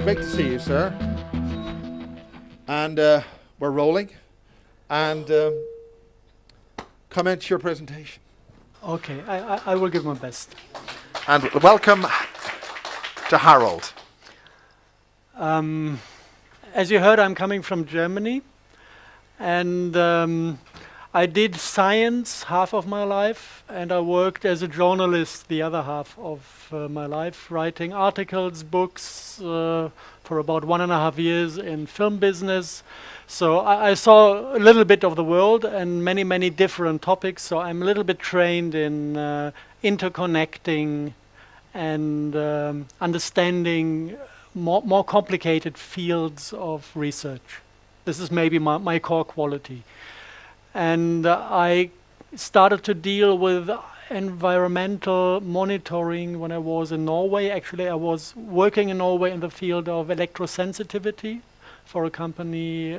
Great to see you, sir. And we're rolling. And comment your presentation. Okay, I will give my best. And welcome to Harald. As you heard, I'm coming from Germany. And I did science half of my life, and I worked as a journalist the other half of my life, writing articles, books for about 1.5 years in film business. So I saw a little bit of the world and many, many different topics. So I'm a little bit trained in interconnecting and understanding more complicated fields of research. This is maybe my core quality. And I started to deal with environmental monitoring when I was in Norway. Actually, I was working in Norway in the field of electrosensitivity for a company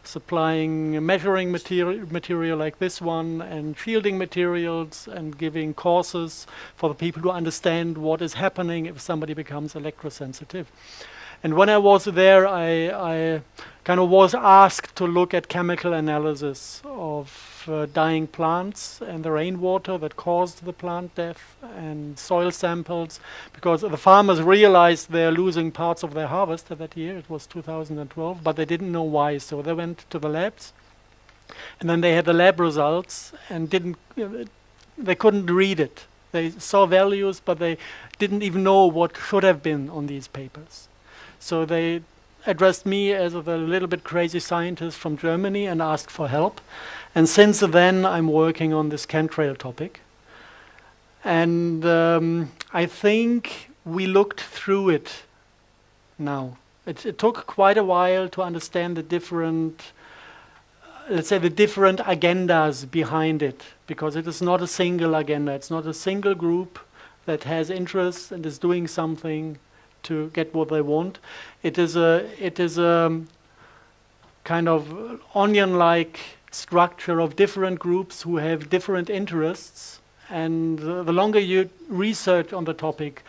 supplying measuring material like this one and shielding materials and giving courses for the people to understand what is happening if somebody becomes electrosensitive. And when I was there, I kind of was asked to look at chemical analysis of dying plants and the rainwater that caused the plant death and soil samples, because the farmers realized they're losing parts of their harvest that year. It was 2012, but they didn't know why. So they went to the labs, and then they had the lab results and they couldn't read it. They saw values, but they didn't even know what should have been on these papers. So they addressed me as a little bit crazy scientist from Germany and asked for help. And since then, I'm working on this chemtrail topic. And I think we looked through it now. It took quite a while to understand the different, let's say, the different agendas behind it, because it is not a single agenda. It's not a single group that has interests and is doing something to get what they want. It is a kind of onion-like structure of different groups who have different interests, and the longer you research on the topic,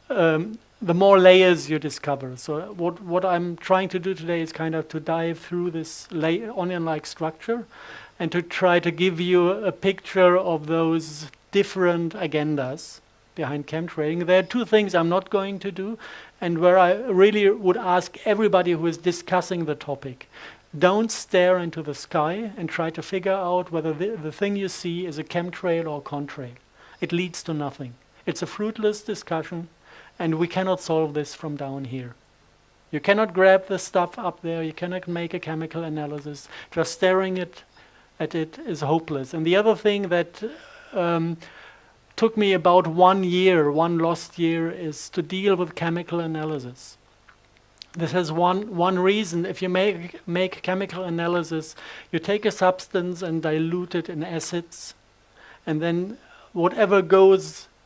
the more layers you discover. So what I'm trying to do today is kind of to dive through this onion-like structure and to try to give you a picture of those different agendas behind chemtrailing. There are two things I'm not going to do, and where I really would ask everybody who is discussing the topic, don't stare into the sky and try to figure out whether the thing you see is a chemtrail or contrail. It leads to nothing. It's a fruitless discussion, and we cannot solve this from down here. You cannot grab the stuff up there, you cannot make a chemical analysis. Just staring at it is hopeless. And the other thing that took me about 1 year, one lost year, is to deal with chemical analysis. This has one reason. If you make chemical analysis, you take a substance and dilute it in acids, and then whatever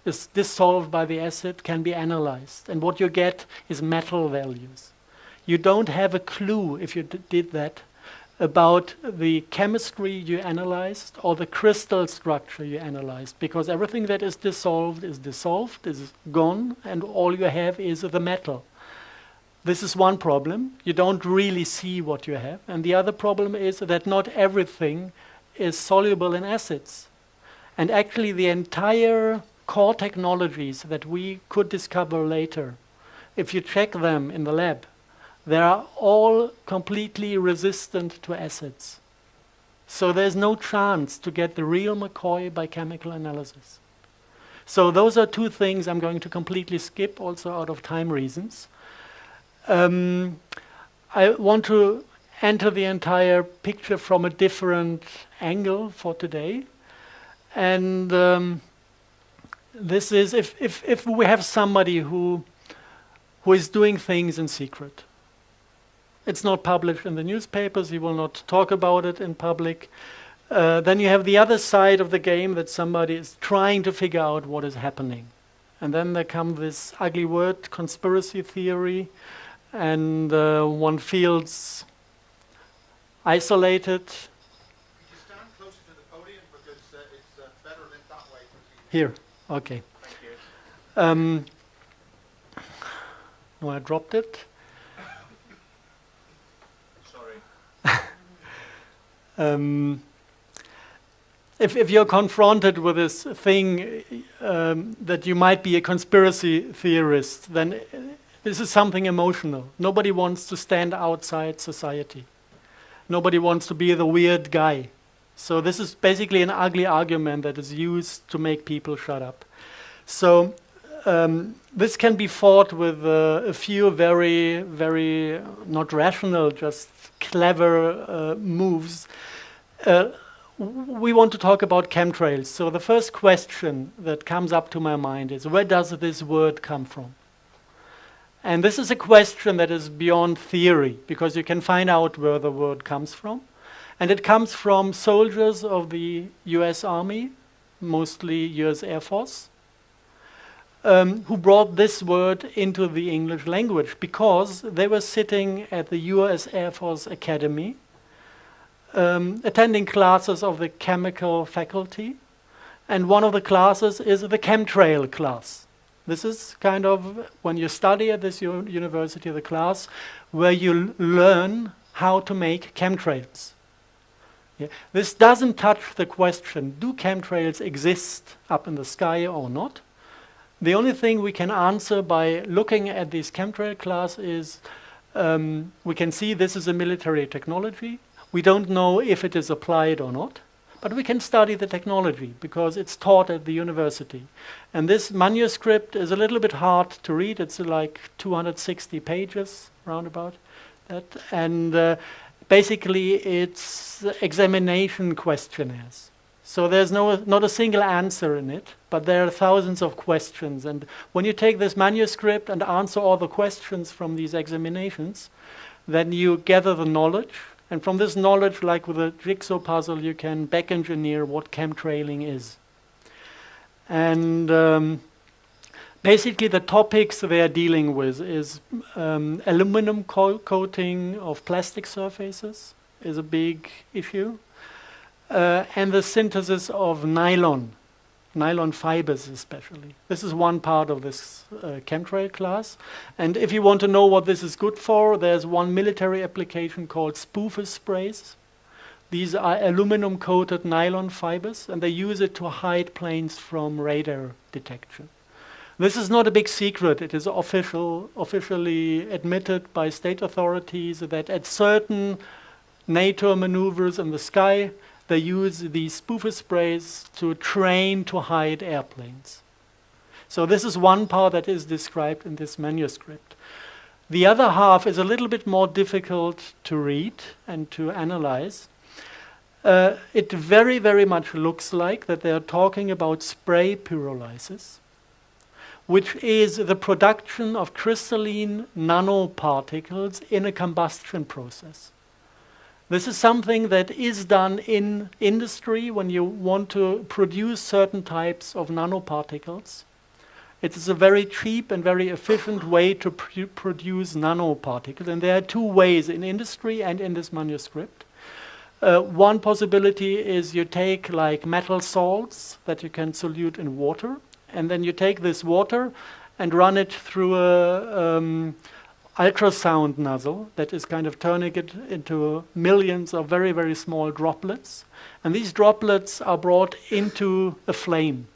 is dissolved by the acid can be analyzed. And what you get is metal values. You don't have a clue, if you did that, about the chemistry you analyzed or the crystal structure you analyzed, because everything that is dissolved, is gone, and all you have is the metal. This is one problem. You don't really see what you have. And the other problem is that not everything is soluble in acids. And actually the entire core technologies that we could discover later, if you check them in the lab, they are all completely resistant to acids. So there's no chance to get the real McCoy by chemical analysis. So those are two things I'm going to completely skip, also out of time reasons. I want to enter the entire picture from a different angle for today. And this is if we have somebody who is doing things in secret. It's not published in the newspapers, he will not talk about it in public. Then you have the other side of the game, that somebody is trying to figure out what is happening. And then there comes this ugly word, conspiracy theory, and one feels isolated. Could you stand closer to the podium, because it's better lit that way. Here, okay. Thank you. No, I dropped it. If you're confronted with this thing that you might be a conspiracy theorist, then this is something emotional. Nobody wants to stand outside society. Nobody wants to be the weird guy. So this is basically an ugly argument that is used to make people shut up. So this can be fought with a few very, very not rational, just clever moves. We want to talk about chemtrails. So the first question that comes up to my mind is, where does this word come from? And this is a question that is beyond theory, because you can find out where the word comes from. And it comes from soldiers of the US Army, mostly US Air Force, who brought this word into the English language because they were sitting at the US Air Force Academy, attending classes of the chemical faculty, and one of the classes is the chemtrail class. This is kind of, when you study at this university, the class where you learn how to make chemtrails. Yeah. This doesn't touch the question, do chemtrails exist up in the sky or not? The only thing we can answer by looking at this chemtrail class is we can see this is a military technology. We don't know if it is applied or not, but we can study the technology because it's taught at the university. And this manuscript is a little bit hard to read. It's like 260 pages, roundabout that. And basically it's examination questionnaires. So there's not a single answer in it, but there are thousands of questions. And when you take this manuscript and answer all the questions from these examinations, then you gather the knowledge. And from this knowledge, like with a jigsaw puzzle, you can back engineer what chemtrailing is. And basically the topics they are dealing with is aluminum coating of plastic surfaces is a big issue. And the synthesis of nylon fibers especially. This is one part of this chemtrail class. And if you want to know what this is good for, there's one military application called spoofer sprays. These are aluminum-coated nylon fibers, and they use it to hide planes from radar detection. This is not a big secret. It is officially admitted by state authorities that at certain NATO maneuvers in the sky, they use these spoofer sprays to train to hide airplanes. So this is one part that is described in this manuscript. The other half is a little bit more difficult to read and to analyze. It very, very much looks like that they are talking about spray pyrolysis, which is the production of crystalline nanoparticles in a combustion process. This is something that is done in industry when you want to produce certain types of nanoparticles. It is a very cheap and very efficient way to produce nanoparticles. And there are two ways in industry and in this manuscript. One possibility is you take like metal salts that you can solute in water, and then you take this water and run it through a ultrasound nozzle that is kind of turning it into millions of very, very small droplets. And these droplets are brought into a flame.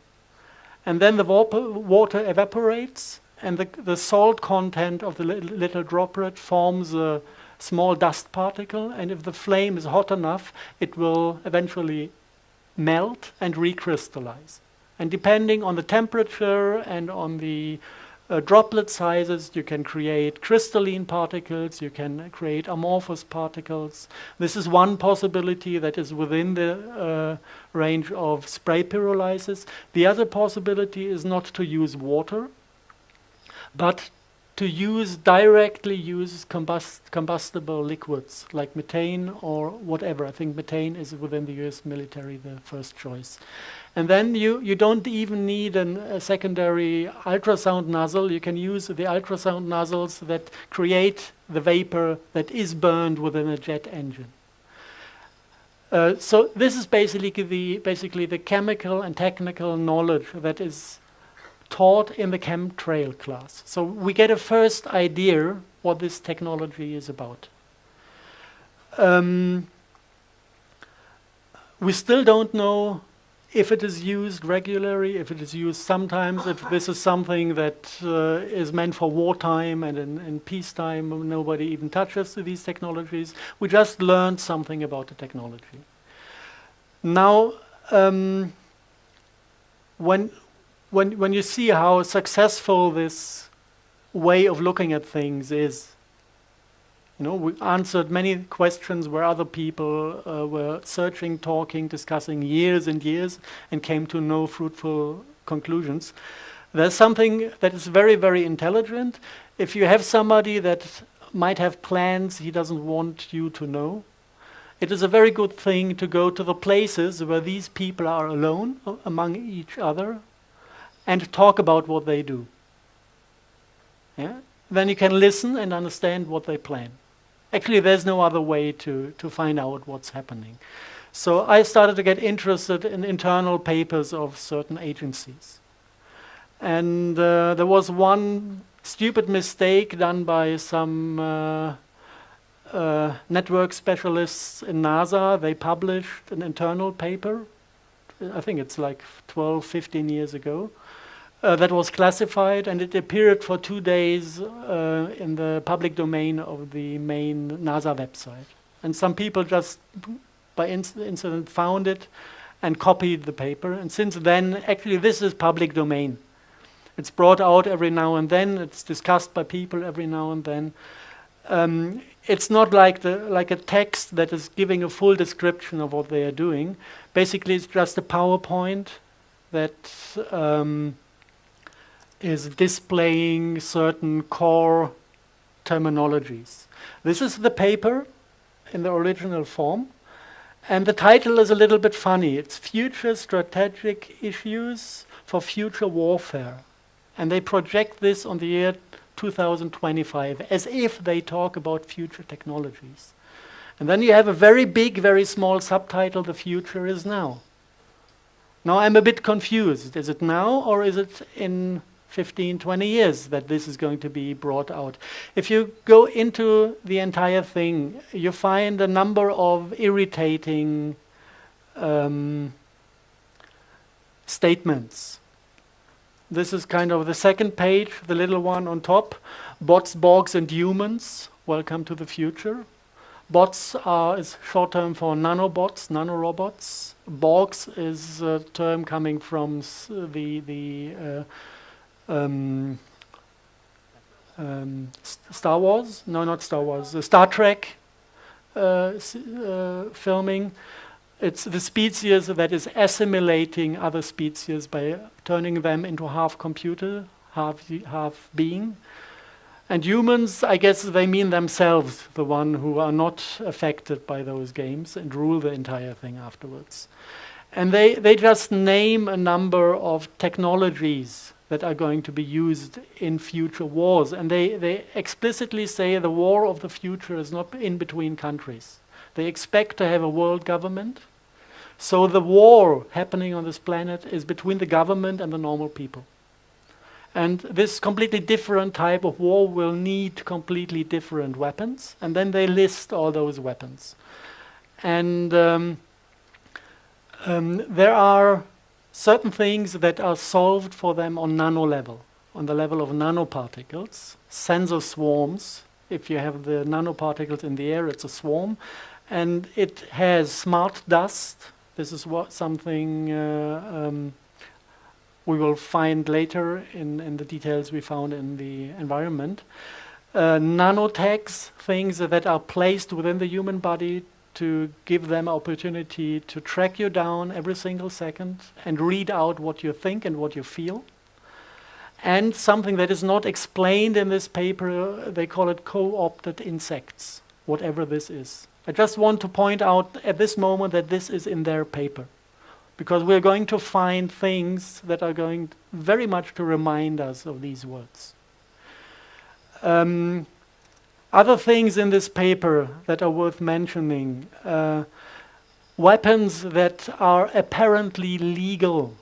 And then the water evaporates, and the salt content of the little droplet forms a small dust particle. And if the flame is hot enough, it will eventually melt and recrystallize. And depending on the temperature and on the droplet sizes, you can create crystalline particles, you can create amorphous particles. This is one possibility that is within the range of spray pyrolysis. The other possibility is not to use water, but to directly use combustible liquids like methane or whatever. I think methane is within the US military the first choice. And then you don't even need a secondary ultrasound nozzle. You can use the ultrasound nozzles that create the vapor that is burned within a jet engine. So this is basically the chemical and technical knowledge that is taught in the chemtrail class. So we get a first idea what this technology is about. We still don't know if it is used regularly, if it is used sometimes, if this is something that is meant for wartime and in peacetime nobody even touches these technologies. We just learned something about the technology. Now, when you see how successful this way of looking at things is, you know, we answered many questions where other people were searching, talking, discussing years and years and came to no fruitful conclusions. There's something that is very, very intelligent. If you have somebody that might have plans he doesn't want you to know, it is a very good thing to go to the places where these people are alone among each other and talk about what they do. Yeah? Then you can listen and understand what they plan. Actually, there's no other way to find out what's happening. So I started to get interested in internal papers of certain agencies. And there was one stupid mistake done by some network specialists in NASA. They published an internal paper, I think it's like 12, 15 years ago, that was classified, and it appeared for 2 days in the public domain of the main NASA website. And some people just by incident found it and copied the paper. And since then, actually this is public domain. It's brought out every now and then. It's discussed by people every now and then. It's not like a text that is giving a full description of what they are doing. Basically, it's just a PowerPoint that is displaying certain core terminologies. This is the paper in the original form, and the title is a little bit funny. It's Future Strategic Issues for Future Warfare. And they project this on the year 2025, as if they talk about future technologies. And then you have a very big, very small subtitle, The Future is Now. Now I'm a bit confused. Is it now, or is it in 15, 20 years that this is going to be brought out? If you go into the entire thing, you find a number of irritating statements. This is kind of the second page, the little one on top. Bots, Borgs, and humans. Welcome to the future. Bots is short term for nanobots, nanorobots. Borgs is a term coming from Star Wars. No, not Star Wars. Star Trek filming. It's the species that is assimilating other species by turning them into half computer, half being. And humans, I guess they mean themselves, the one who are not affected by those games and rule the entire thing afterwards. And they just name a number of technologies that are going to be used in future wars. And they explicitly say the war of the future is not in between countries. They expect to have a world government. So the war happening on this planet is between the government and the normal people. And this completely different type of war will need completely different weapons. And then they list all those weapons. And there are certain things that are solved for them on nano level, on the level of nanoparticles, sensor swarms. If you have the nanoparticles in the air, it's a swarm. And it has smart dust. This is something we will find later in the details we found in the environment. Nanotags, things that are placed within the human body to give them opportunity to track you down every single second and read out what you think and what you feel. And something that is not explained in this paper, they call it co-opted insects, whatever this is. I just want to point out at this moment that this is in their paper, because we're going to find things that are going very much to remind us of these words. Other things in this paper that are worth mentioning, weapons that are apparently legal.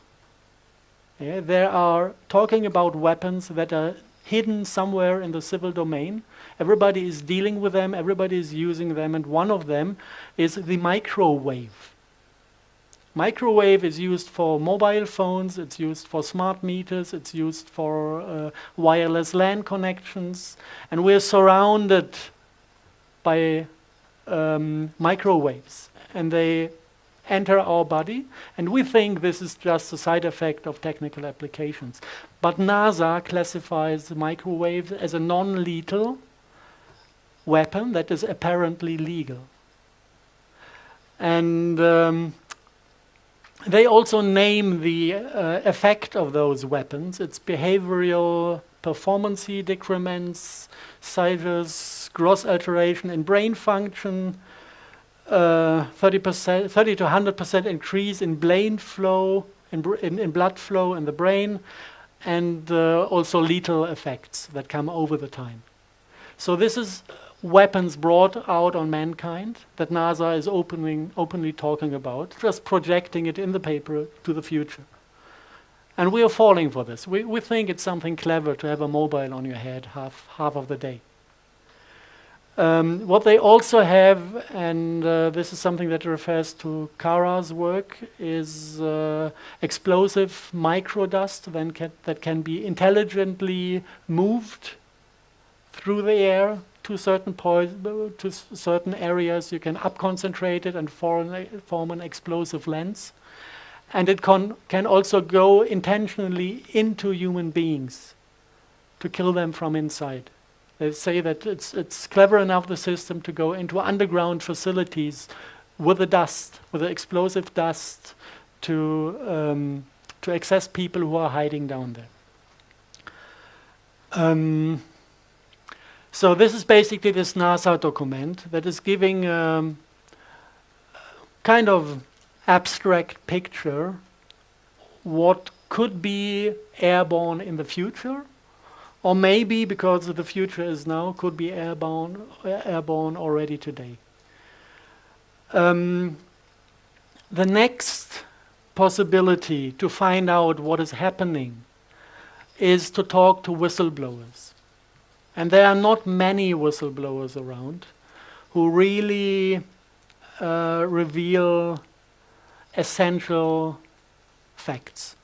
Yeah, they are talking about weapons that are hidden somewhere in the civil domain. Everybody is dealing with them, everybody is using them, and one of them is the microwave. Microwave is used for mobile phones, it's used for smart meters, it's used for wireless LAN connections, and we're surrounded by microwaves, and they enter our body, and we think this is just a side effect of technical applications. But NASA classifies the microwave as a non-lethal weapon that is apparently legal. And they also name the effect of those weapons. It's behavioral performance decrements, seizures, gross alteration in brain function, 30 to 100% increase in brain flow, in blood flow in the brain, and also lethal effects that come over the time. So this is weapons brought out on mankind that NASA is openly talking about, just projecting it in the paper to the future. And we are falling for this. We think it's something clever to have a mobile on your head half of the day. What they also have, and this is something that refers to Kara's work, is explosive microdust that can be intelligently moved through the air to certain areas. You can up-concentrate it and form an explosive lens. And it can also go intentionally into human beings to kill them from inside. They say that it's clever enough, the system, to go into underground facilities with the dust, with the explosive dust, to access people who are hiding down there. So this is basically this NASA document that is giving kind of abstract picture what could be airborne in the future, or maybe, because the future is now, could be airborne already today. The next possibility to find out what is happening is to talk to whistleblowers. And there are not many whistleblowers around who really reveal essential facts.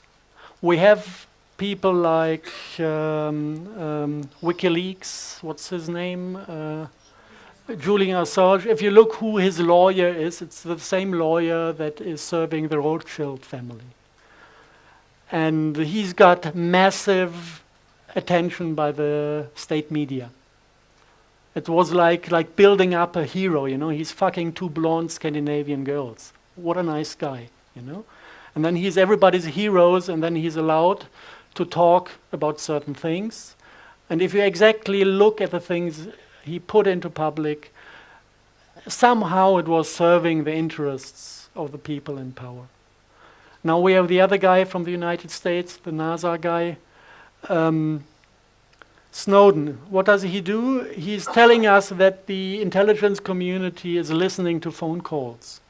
We have people like WikiLeaks, what's his name? Julian Assange. If you look who his lawyer is, it's the same lawyer that is serving the Rothschild family. And he's got massive attention by the state media. It was like building up a hero, you know. He's fucking 2 blonde Scandinavian girls. What a nice guy, you know. And then he's everybody's heroes, and then he's allowed to talk about certain things. And if you exactly look at the things he put into public, somehow it was serving the interests of the people in power. Now we have the other guy from the United States, the NASA guy, Snowden. What does he do? He's telling us that the intelligence community is listening to phone calls.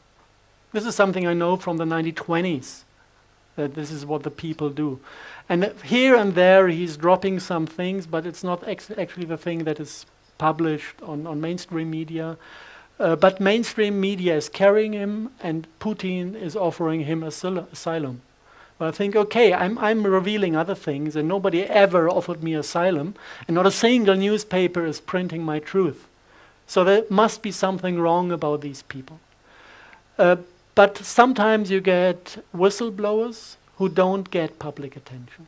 This is something I know from the 1920s, that this is what the people do. And here and there he's dropping some things, but it's not actually the thing that is published on mainstream media. But mainstream media is carrying him, and Putin is offering him asylum. Well, I think, okay, I'm revealing other things, and nobody ever offered me asylum, and not a single newspaper is printing my truth. So there must be something wrong about these people. But sometimes you get whistleblowers who don't get public attention.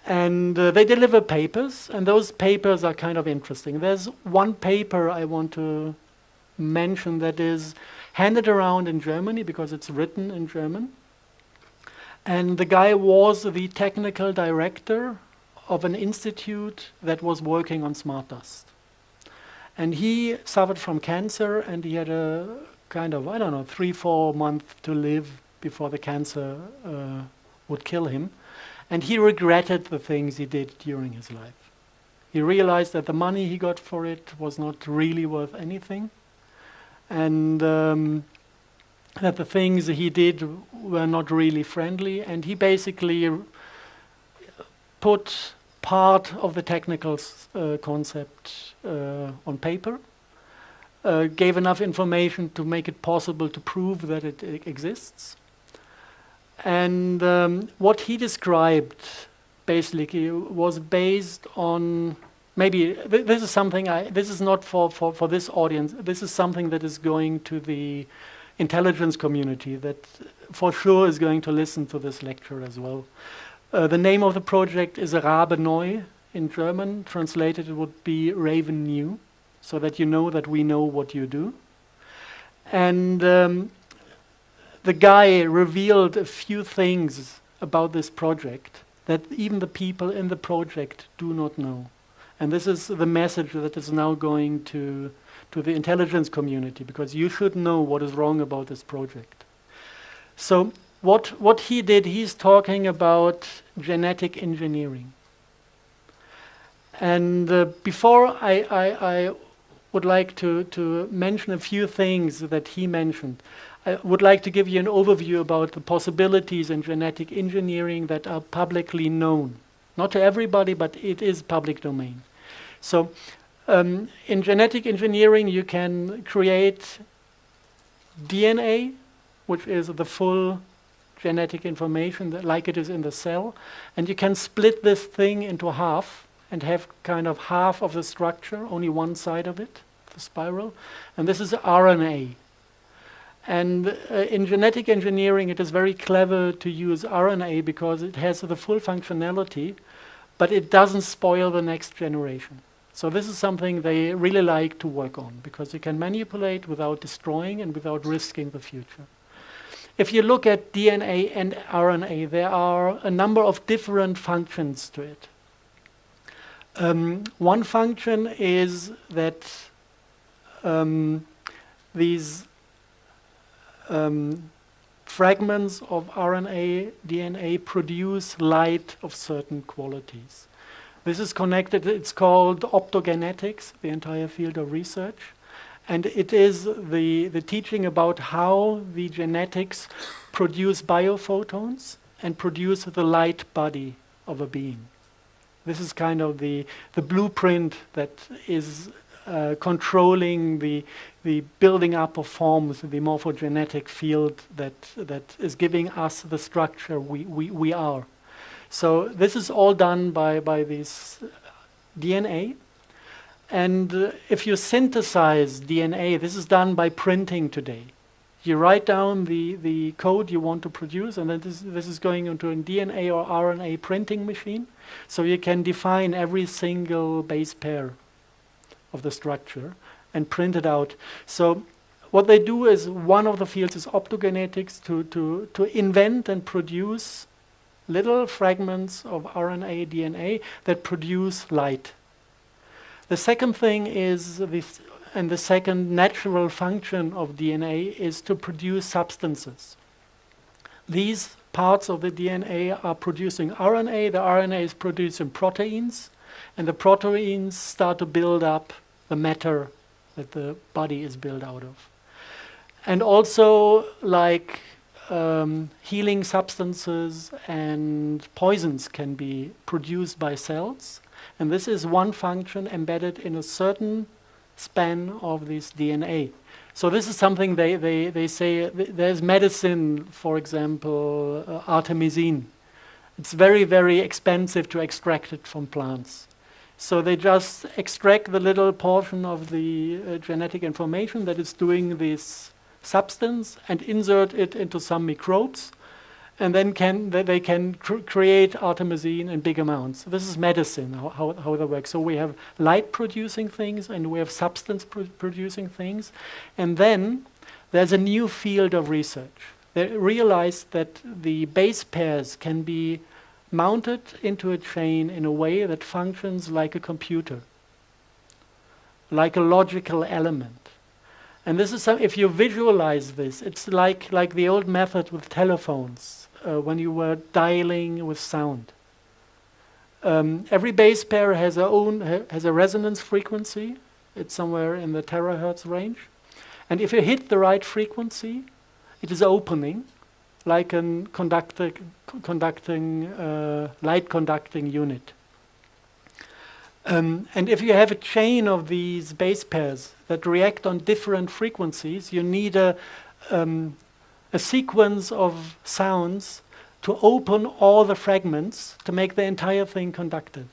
And they deliver papers, and those papers are kind of interesting. There's one paper I want to mention that is handed around in Germany because it's written in German. And the guy was the technical director of an institute that was working on smart dust. And he suffered from cancer, and he had a kind of, 3-4 months to live before the cancer would kill him. And he regretted the things he did during his life. He realized that the money he got for it was not really worth anything, and that the things he did were not really friendly, and he basically put part of the technical concept on paper, gave enough information to make it possible to prove that it exists. And what he described basically was based on, maybe this is something, this is not for this audience, this is something that is going to the intelligence community that for sure is going to listen to this lecture as well. The name of the project is Rabe Neu in German. Translated, it would be Raven New, so that you know that we know what you do. And the guy revealed a few things about this project that even the people in the project do not know. And this is the message that is now going to the intelligence community, because you should know what is wrong about this project. So what he did, he's talking about genetic engineering. And before I would like to mention a few things that he mentioned, I would like to give you an overview about the possibilities in genetic engineering that are publicly known. Not to everybody, but it is public domain. So in genetic engineering, you can create DNA, which is the full genetic information that, like it is in the cell, and you can split this thing into half and have kind of half of the structure, only one side of it, the spiral, and this is RNA. And in genetic engineering, it is very clever to use RNA because it has the full functionality, but it doesn't spoil the next generation. So this is something they really like to work on, because you can manipulate without destroying and without risking the future. If you look at DNA and RNA, there are a number of different functions to it. One function is that these fragments of RNA, DNA produce light of certain qualities. This is connected, it's called optogenetics, the entire field of research. And it is the teaching about how the genetics produce biophotons and produce the light body of a being. This is kind of the blueprint that is controlling the building up of forms, the morphogenetic field that is giving us the structure we are. So this is all done by this DNA. And if you synthesize DNA, this is done by printing today. You write down the code you want to produce, and then this is going into a DNA or RNA printing machine. So you can define every single base pair of the structure and print it out. So what they do is, one of the fields is optogenetics, to invent and produce little fragments of RNA, DNA that produce light. The second thing is, and the second natural function of DNA is to produce substances. These parts of the DNA are producing RNA, the RNA is producing proteins, and the proteins start to build up the matter that the body is built out of. And also, like healing substances and poisons can be produced by cells. And this is one function embedded in a certain span of this DNA. So this is something they say, there's medicine, for example, artemisinin. It's very, very expensive to extract it from plants. So they just extract the little portion of the genetic information that is doing this substance and insert it into some microbes, and then they can create artemisinin in big amounts. This is medicine, how that works. So we have light-producing things and we have substance-producing things. And then there's a new field of research. They realized that the base pairs can be mounted into a chain in a way that functions like a computer, like a logical element. And this is if you visualize this, it's like the old method with telephones, when you were dialing with sound. Every base pair has a resonance frequency. It's somewhere in the terahertz range. And if you hit the right frequency, it is opening, like a light conducting unit. And if you have a chain of these base pairs that react on different frequencies, you need a sequence of sounds to open all the fragments to make the entire thing conductive.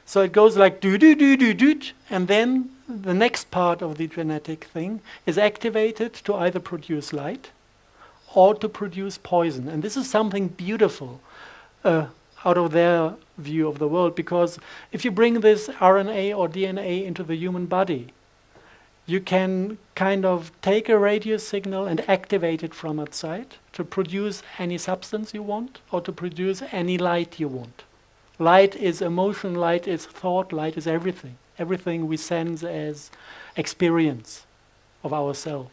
So it goes like do do do do do, and then the next part of the genetic thing is activated to either produce light or to produce poison. And this is something beautiful out of their view of the world, because if you bring this RNA or DNA into the human body, you can kind of take a radio signal and activate it from outside to produce any substance you want or to produce any light you want. Light is emotion, light is thought, light is everything. Everything we sense as experience of ourselves.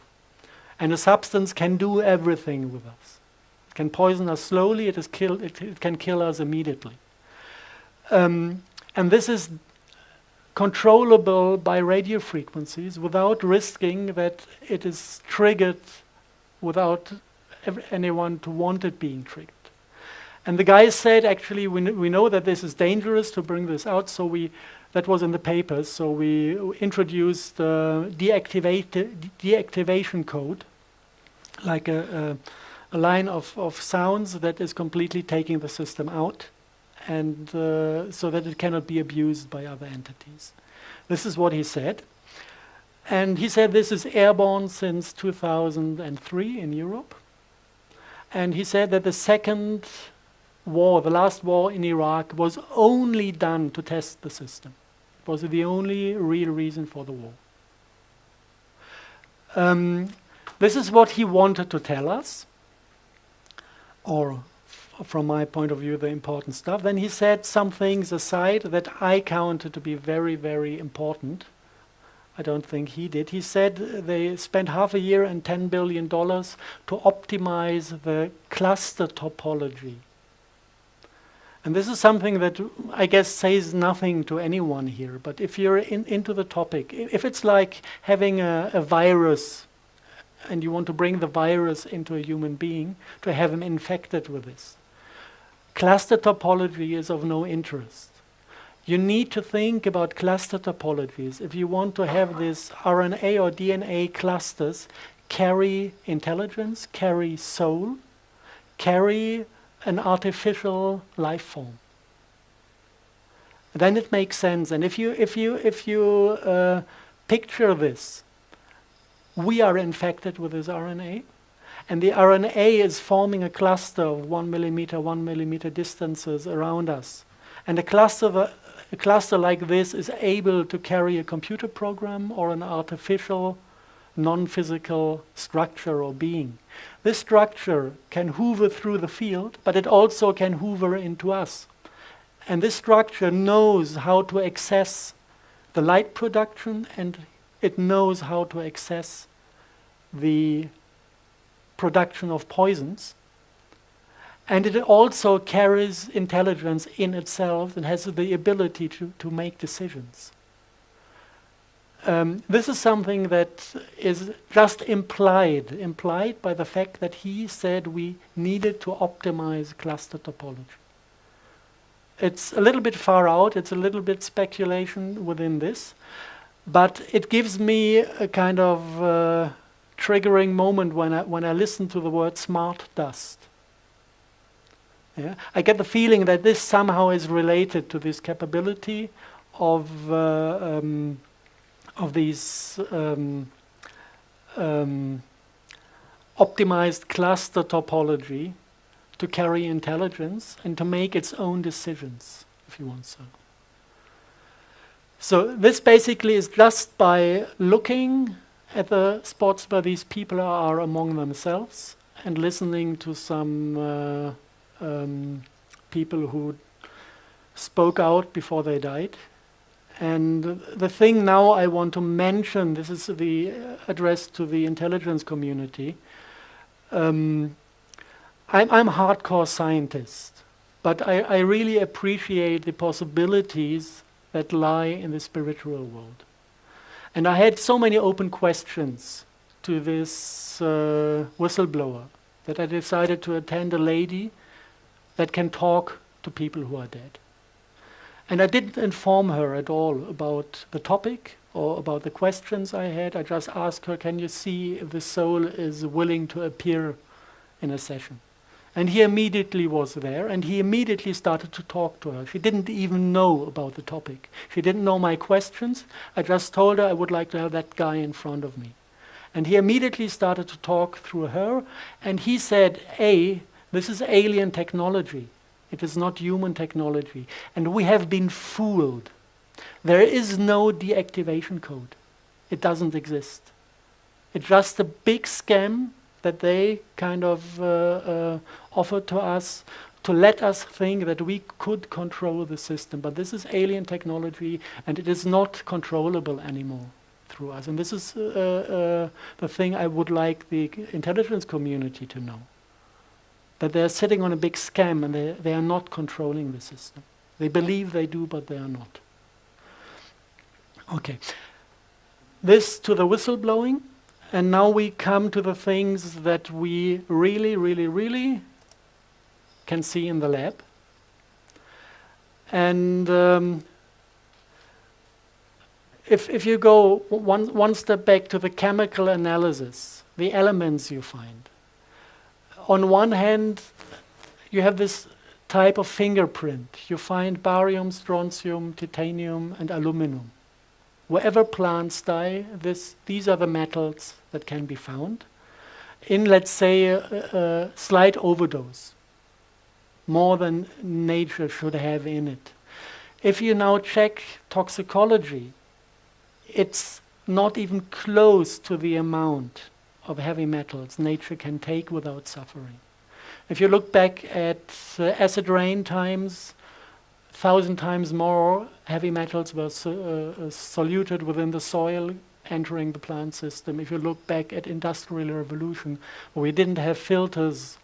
And a substance can do everything with us. It can poison us slowly, it can kill us immediately. And this is controllable by radio frequencies without risking that it is triggered without anyone to want it being triggered. And the guys said, actually, we know that this is dangerous to bring this out, so that was in the papers, so we introduced deactivation code, like a line of sounds that is completely taking the system out, and so that it cannot be abused by other entities. This is what he said. And he said this is airborne since 2003 in Europe. And he said that the second war, the last war in Iraq, was only done to test the system. It was the only real reason for the war. This is what he wanted to tell us, or from my point of view, the important stuff. Then he said some things aside that I counted to be very, very important. I don't think he did. He said they spent half a year and $10 billion to optimize the cluster topology. And this is something that I guess says nothing to anyone here, but if you're into the topic, if it's like having a virus and you want to bring the virus into a human being to have him infected with this, cluster topology is of no interest. You need to think about cluster topologies if you want to have this RNA or DNA clusters carry intelligence, carry soul, carry an artificial life form. Then it makes sense. And if you picture this, we are infected with this RNA, and the RNA is forming a cluster of 1 millimeter distances around us. And a cluster like this is able to carry a computer program or an artificial, non-physical structure or being. This structure can hoover through the field, but it also can hoover into us. And this structure knows how to access the light production, and it knows how to access the production of poisons. And it also carries intelligence in itself and has the ability to make decisions. This is something that is just implied by the fact that he said we needed to optimize cluster topology. It's a little bit far out, it's a little bit speculation within this, but it gives me a kind of triggering moment when I listen to the word smart dust. Yeah? I get the feeling that this somehow is related to this capability of these optimized cluster topology to carry intelligence and to make its own decisions, if you want so. So this basically is just by looking at the spots where these people are among themselves and listening to some people who spoke out before they died. And the thing now I want to mention, this is the address to the intelligence community. I'm a hardcore scientist, but I really appreciate the possibilities that lie in the spiritual world. And I had so many open questions to this whistleblower that I decided to attend a lady that can talk to people who are dead. And I didn't inform her at all about the topic or about the questions I had. I just asked her, can you see if the soul is willing to appear in a session? And he immediately was there, and he immediately started to talk to her. She didn't even know about the topic. She didn't know my questions. I just told her I would like to have that guy in front of me. And he immediately started to talk through her, and he said, this is alien technology. It is not human technology. And we have been fooled. There is no deactivation code. It doesn't exist. It's just a big scam that they kind of offered to us to let us think that we could control the system. But this is alien technology, and it is not controllable anymore through us. And this is the thing I would like the intelligence community to know. That they're sitting on a big scam, and they are not controlling the system. They believe they do, but they are not. Okay. This to the whistleblowing. And now we come to the things that we really, really, really can see in the lab. And if you go one step back to the chemical analysis, the elements you find. On one hand, you have this type of fingerprint. You find barium, strontium, titanium, and aluminum. Wherever plants die, these are the metals that can be found in, let's say, a slight overdose, more than nature should have in it. If you now check toxicology, it's not even close to the amount of heavy metals nature can take without suffering. If you look back at acid rain times, 1,000 times more heavy metals were soluted within the soil, entering the plant system. If you look back at industrial revolution, where we didn't have filters,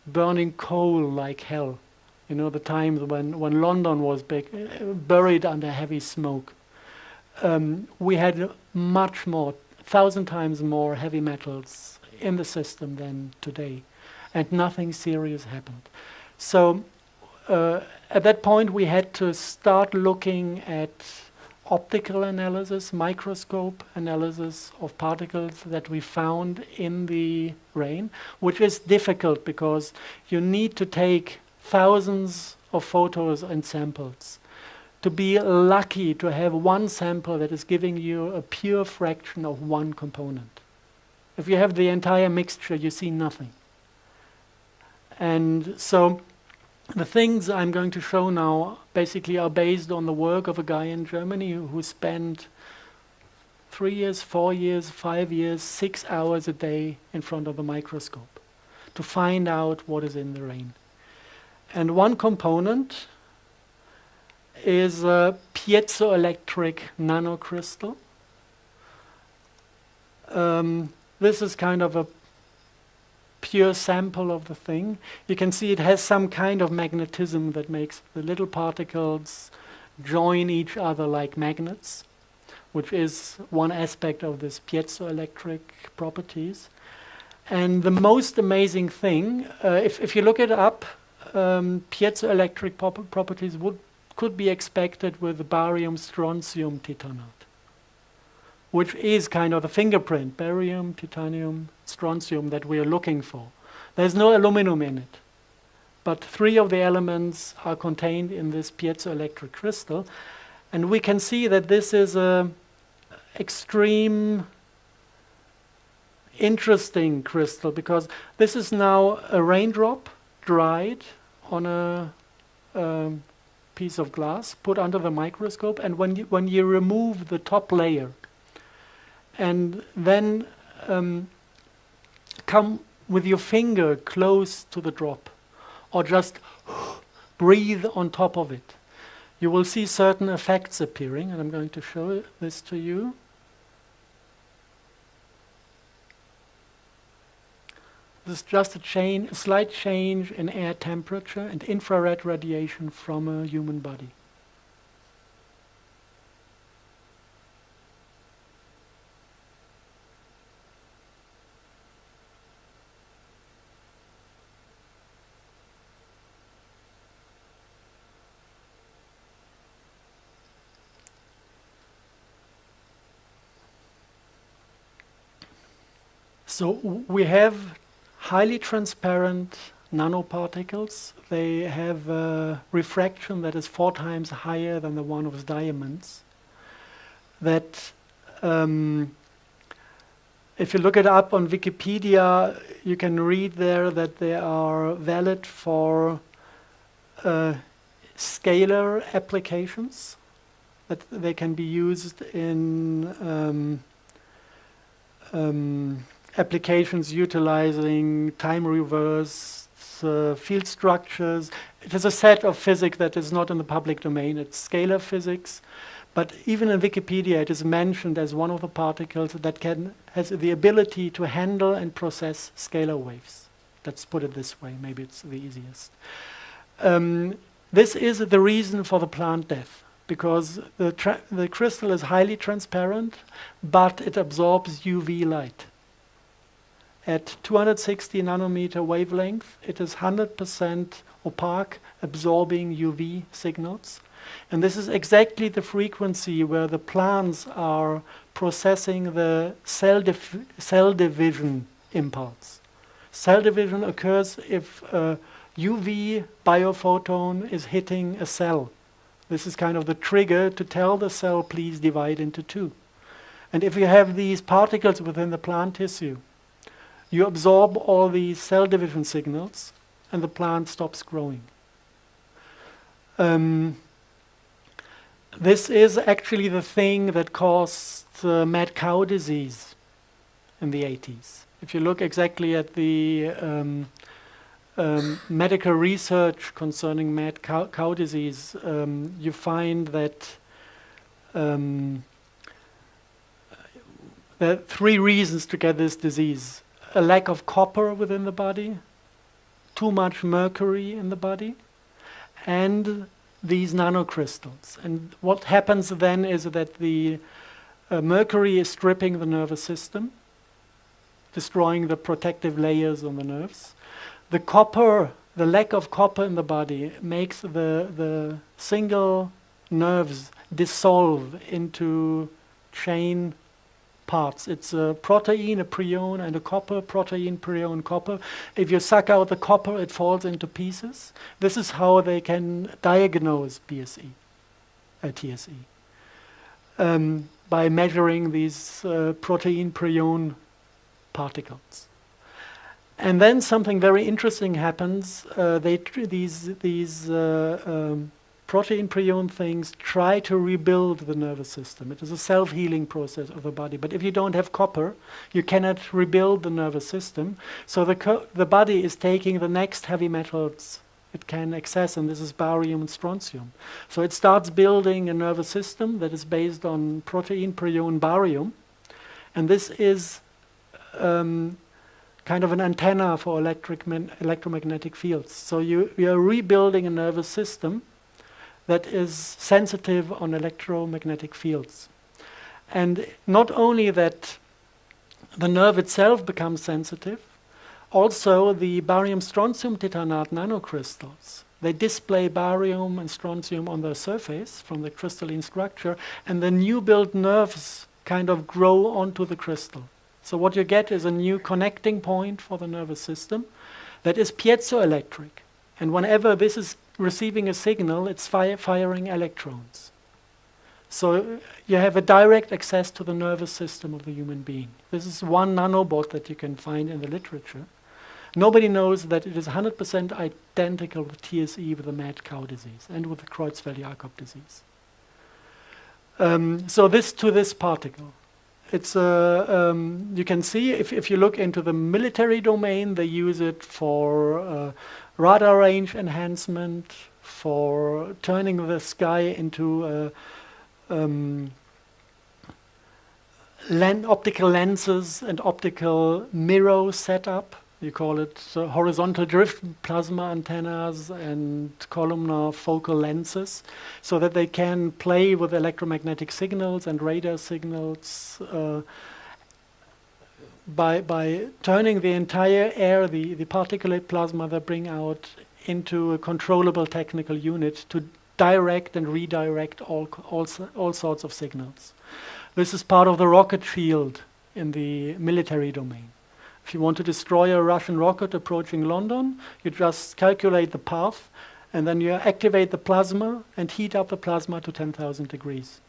burning coal like hell. You know, the times when London was buried under heavy smoke. We had much more, 1,000 times more heavy metals in the system than today. And nothing serious happened. So at that point, we had to start looking at optical analysis, microscope analysis of particles that we found in the rain, which is difficult because you need to take thousands of photos and samples to be lucky to have one sample that is giving you a pure fraction of one component. If you have the entire mixture, you see nothing. And so the things I'm going to show now basically are based on the work of a guy in Germany who spent 3 years, 4 years, 5 years, 6 hours a day in front of a microscope to find out what is in the rain. And one component is a piezoelectric nanocrystal. This is kind of a pure sample of the thing. You can see it has some kind of magnetism that makes the little particles join each other like magnets, which is one aspect of this piezoelectric properties. And the most amazing thing, if you look it up, piezoelectric properties could be expected with barium, strontium, titanate, which is kind of the fingerprint, barium, titanium, strontium that we are looking for. There's no aluminum in it, but 3 of the elements are contained in this piezoelectric crystal, and we can see that this is an extreme interesting crystal because this is now a raindrop dried on a piece of glass, put under the microscope, and when you remove the top layer and then come with your finger close to the drop or just breathe on top of it, you will see certain effects appearing, and I'm going to show this to you. This is just a slight change in air temperature and infrared radiation from a human body. So we have highly transparent nanoparticles. They have a refraction that is 4 times higher than the one of diamonds. That if you look it up on Wikipedia, you can read there that they are valid for scalar applications, that they can be used in applications utilizing time reverse field structures. It is a set of physics that is not in the public domain. It's scalar physics. But even in Wikipedia, it is mentioned as one of the particles that has the ability to handle and process scalar waves. Let's put it this way. Maybe it's the easiest. This is the reason for the plant death, because the crystal is highly transparent, but it absorbs UV light. At 260 nanometer wavelength, it is 100% opaque, absorbing UV signals. And this is exactly the frequency where the plants are processing the cell division impulse. Cell division occurs if a UV biophoton is hitting a cell. This is kind of the trigger to tell the cell, please divide into 2. And if you have these particles within the plant tissue, you absorb all these cell division signals and the plant stops growing. This is actually the thing that caused mad cow disease in the 80s. If you look exactly at the medical research concerning mad cow disease, you find that there are 3 reasons to get this disease. A lack of copper within the body, too much mercury in the body, and these nanocrystals. And what happens then is that the mercury is stripping the nervous system, destroying the protective layers on the nerves. The copper, the lack of copper in the body makes the single nerves dissolve into chain parts. It's a protein, a prion, and a copper, protein, prion, copper. If you suck out the copper, it falls into pieces. This is how they can diagnose TSE, by measuring these protein, prion particles. And then something very interesting happens. These protein prion things try to rebuild the nervous system. It is a self-healing process of the body. But if you don't have copper, you cannot rebuild the nervous system. So the body is taking the next heavy metals it can access, and this is barium and strontium. So it starts building a nervous system that is based on protein, prion, barium. And this is kind of an antenna for electromagnetic fields. So you are rebuilding a nervous system that is sensitive on electromagnetic fields. And not only that the nerve itself becomes sensitive, also the barium-strontium titanate nanocrystals, they display barium and strontium on their surface from the crystalline structure, and the new built nerves kind of grow onto the crystal. So what you get is a new connecting point for the nervous system that is piezoelectric. And whenever this is receiving a signal, it's firing electrons. So you have a direct access to the nervous system of the human being. This is one nanobot that you can find in the literature. Nobody knows that it is 100% identical with TSE, with the mad cow disease, and with the Creutzfeldt-Jakob disease. So this particle. It's you can see if you look into the military domain, they use it for radar range enhancement, for turning the sky into optical lenses and optical mirror setup. You call it horizontal drift plasma antennas and columnar focal lenses, so that they can play with electromagnetic signals and radar signals by turning the entire air, the particulate plasma they bring out, into a controllable technical unit to direct and redirect all sorts of signals. This is part of the rocket field in the military domain. If you want to destroy a Russian rocket approaching London, you just calculate the path, and then you activate the plasma and heat up the plasma to 10,000 degrees.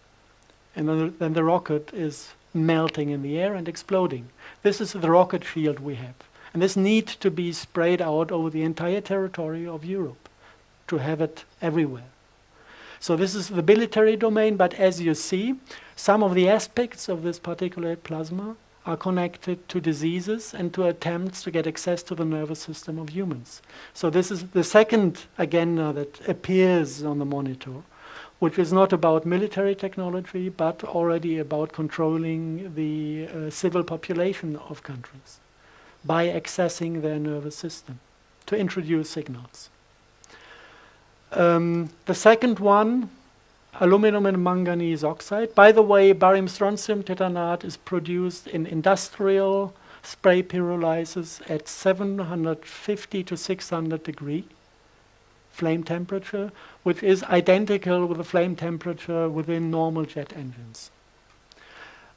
And then the rocket is melting in the air and exploding. This is the rocket shield we have. And this needs to be sprayed out over the entire territory of Europe to have it everywhere. So this is the military domain, but as you see, some of the aspects of this particulate plasma are connected to diseases and to attempts to get access to the nervous system of humans. So this is the second agenda that appears on the monitor, which is not about military technology, but already about controlling the civil population of countries by accessing their nervous system to introduce signals. The second one, aluminum and manganese oxide. By the way, barium strontium titanate is produced in industrial spray pyrolysis at 750 to 600 degree flame temperature, which is identical with the flame temperature within normal jet engines.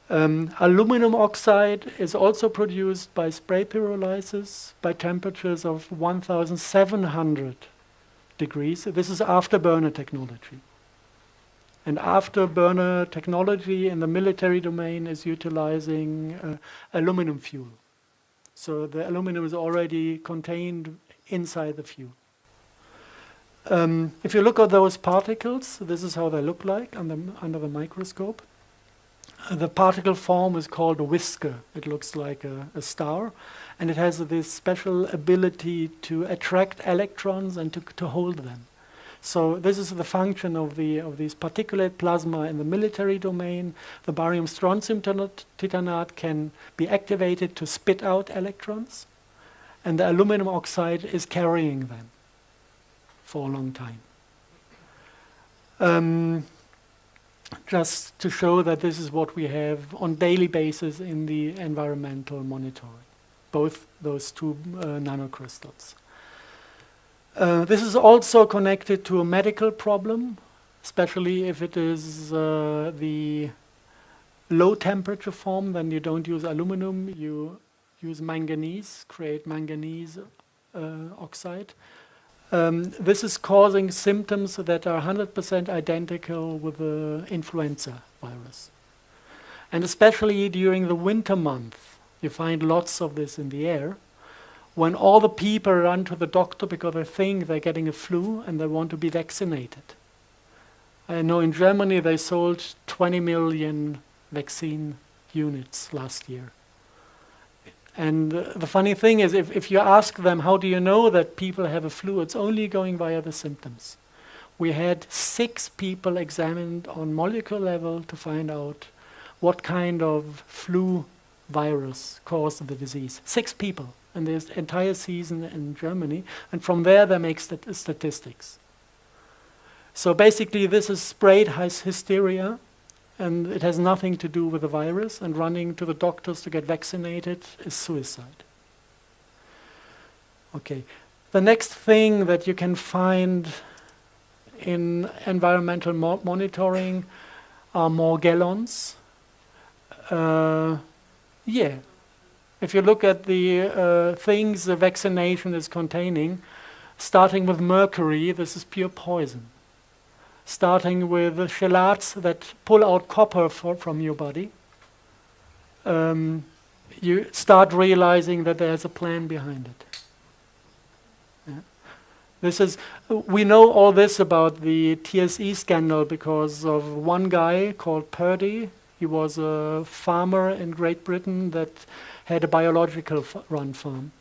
Aluminum oxide is also produced by spray pyrolysis by temperatures of 1,700 degrees. This is afterburner technology. And afterburner technology in the military domain is utilizing aluminum fuel. So the aluminum is already contained inside the fuel. If you look at those particles, this is how they look like under the microscope. The particle form is called a whisker. It looks like a star, and it has this special ability to attract electrons and to hold them. So this is the function of these particulate plasma in the military domain. The barium strontium titanate can be activated to spit out electrons, and the aluminum oxide is carrying them for a long time. Just to show that this is what we have on daily basis in the environmental monitoring, both those two nanocrystals. This is also connected to a medical problem, especially if it is the low temperature form. Then you don't use aluminum, you use manganese, create manganese oxide. This is causing symptoms that are 100% identical with the influenza virus. And especially during the winter month, you find lots of this in the air, when all the people run to the doctor because they think they're getting a flu and they want to be vaccinated. I know in Germany they sold 20 million vaccine units last year. And the funny thing is, if you ask them, how do you know that people have a flu, it's only going via the symptoms. We had 6 people examined on molecular level to find out what kind of flu virus caused the disease. 6 people in this entire season in Germany, and from there they make statistics. So basically this is sprayed hysteria, and it has nothing to do with the virus, and running to the doctors to get vaccinated is suicide. Okay, the next thing that you can find in environmental monitoring are Morgellons. If you look at the things the vaccination is containing, starting with mercury, this is pure poison. Starting with the chelates that pull out copper from your body, you start realizing that there's a plan behind it. Yeah. We know all this about the TSE scandal because of one guy called Purdy. He was a farmer in Great Britain that had a biological run farm.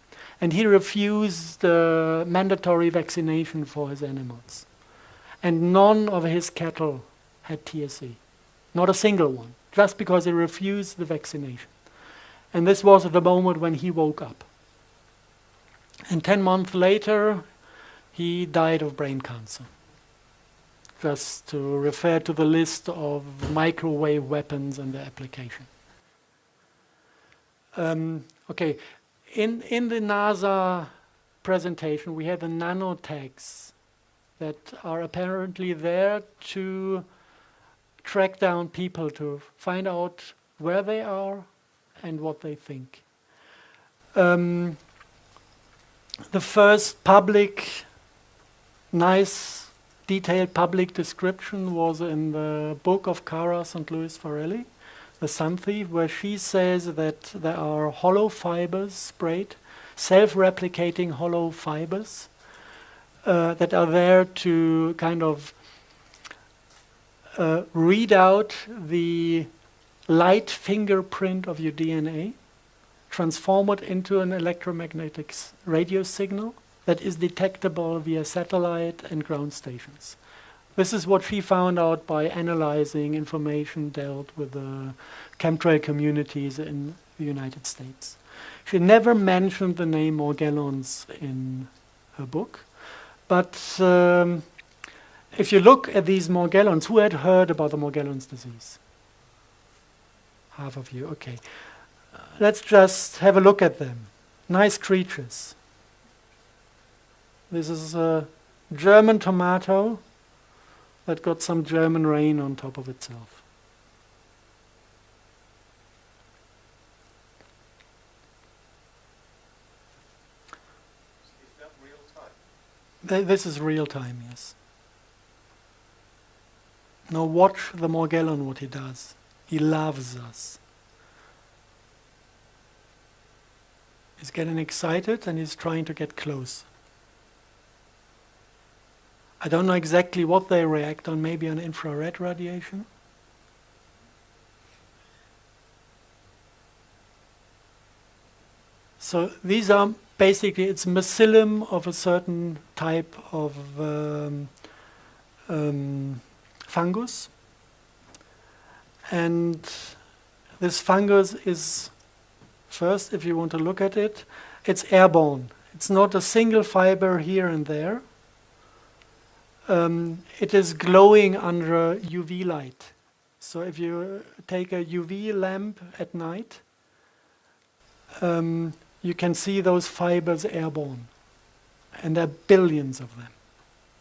And he refused mandatory vaccination for his animals. And none of his cattle had TSE, not a single one, just because he refused the vaccination. And this was at the moment when he woke up. And 10 months later, he died of brain cancer. Just to refer to the list of microwave weapons and their application. Okay, in the NASA presentation, we had the nanotags that are apparently there to track down people, to find out where they are and what they think. Um, the first public, nice, detailed public description was in the book of Cara St. Louis Farrelly, The Sun Thief, where she says that there are hollow fibers sprayed, self-replicating hollow fibers that are there to kind of read out the light fingerprint of your DNA, transform it into an electromagnetic radio signal that is detectable via satellite and ground stations. This is what she found out by analyzing information dealt with the chemtrail communities in the United States. She never mentioned the name Morgellons in her book, but if you look at these Morgellons, who had heard about the Morgellons disease? Half of you, okay. Let's just have a look at them. Nice creatures. This is a German tomato that got some German rain on top of itself. Is that real time? This is real time, yes. Now watch the Morgellon, what he does. He loves us. He's getting excited and he's trying to get close. I don't know exactly what they react on, maybe on infrared radiation. So these are basically, it's mycelium of a certain type of fungus. And this fungus is, first, if you want to look at it, it's airborne. It's not a single fiber here and there. It is glowing under UV light. So if you take a UV lamp at night, you can see those fibers airborne. And there are billions of them.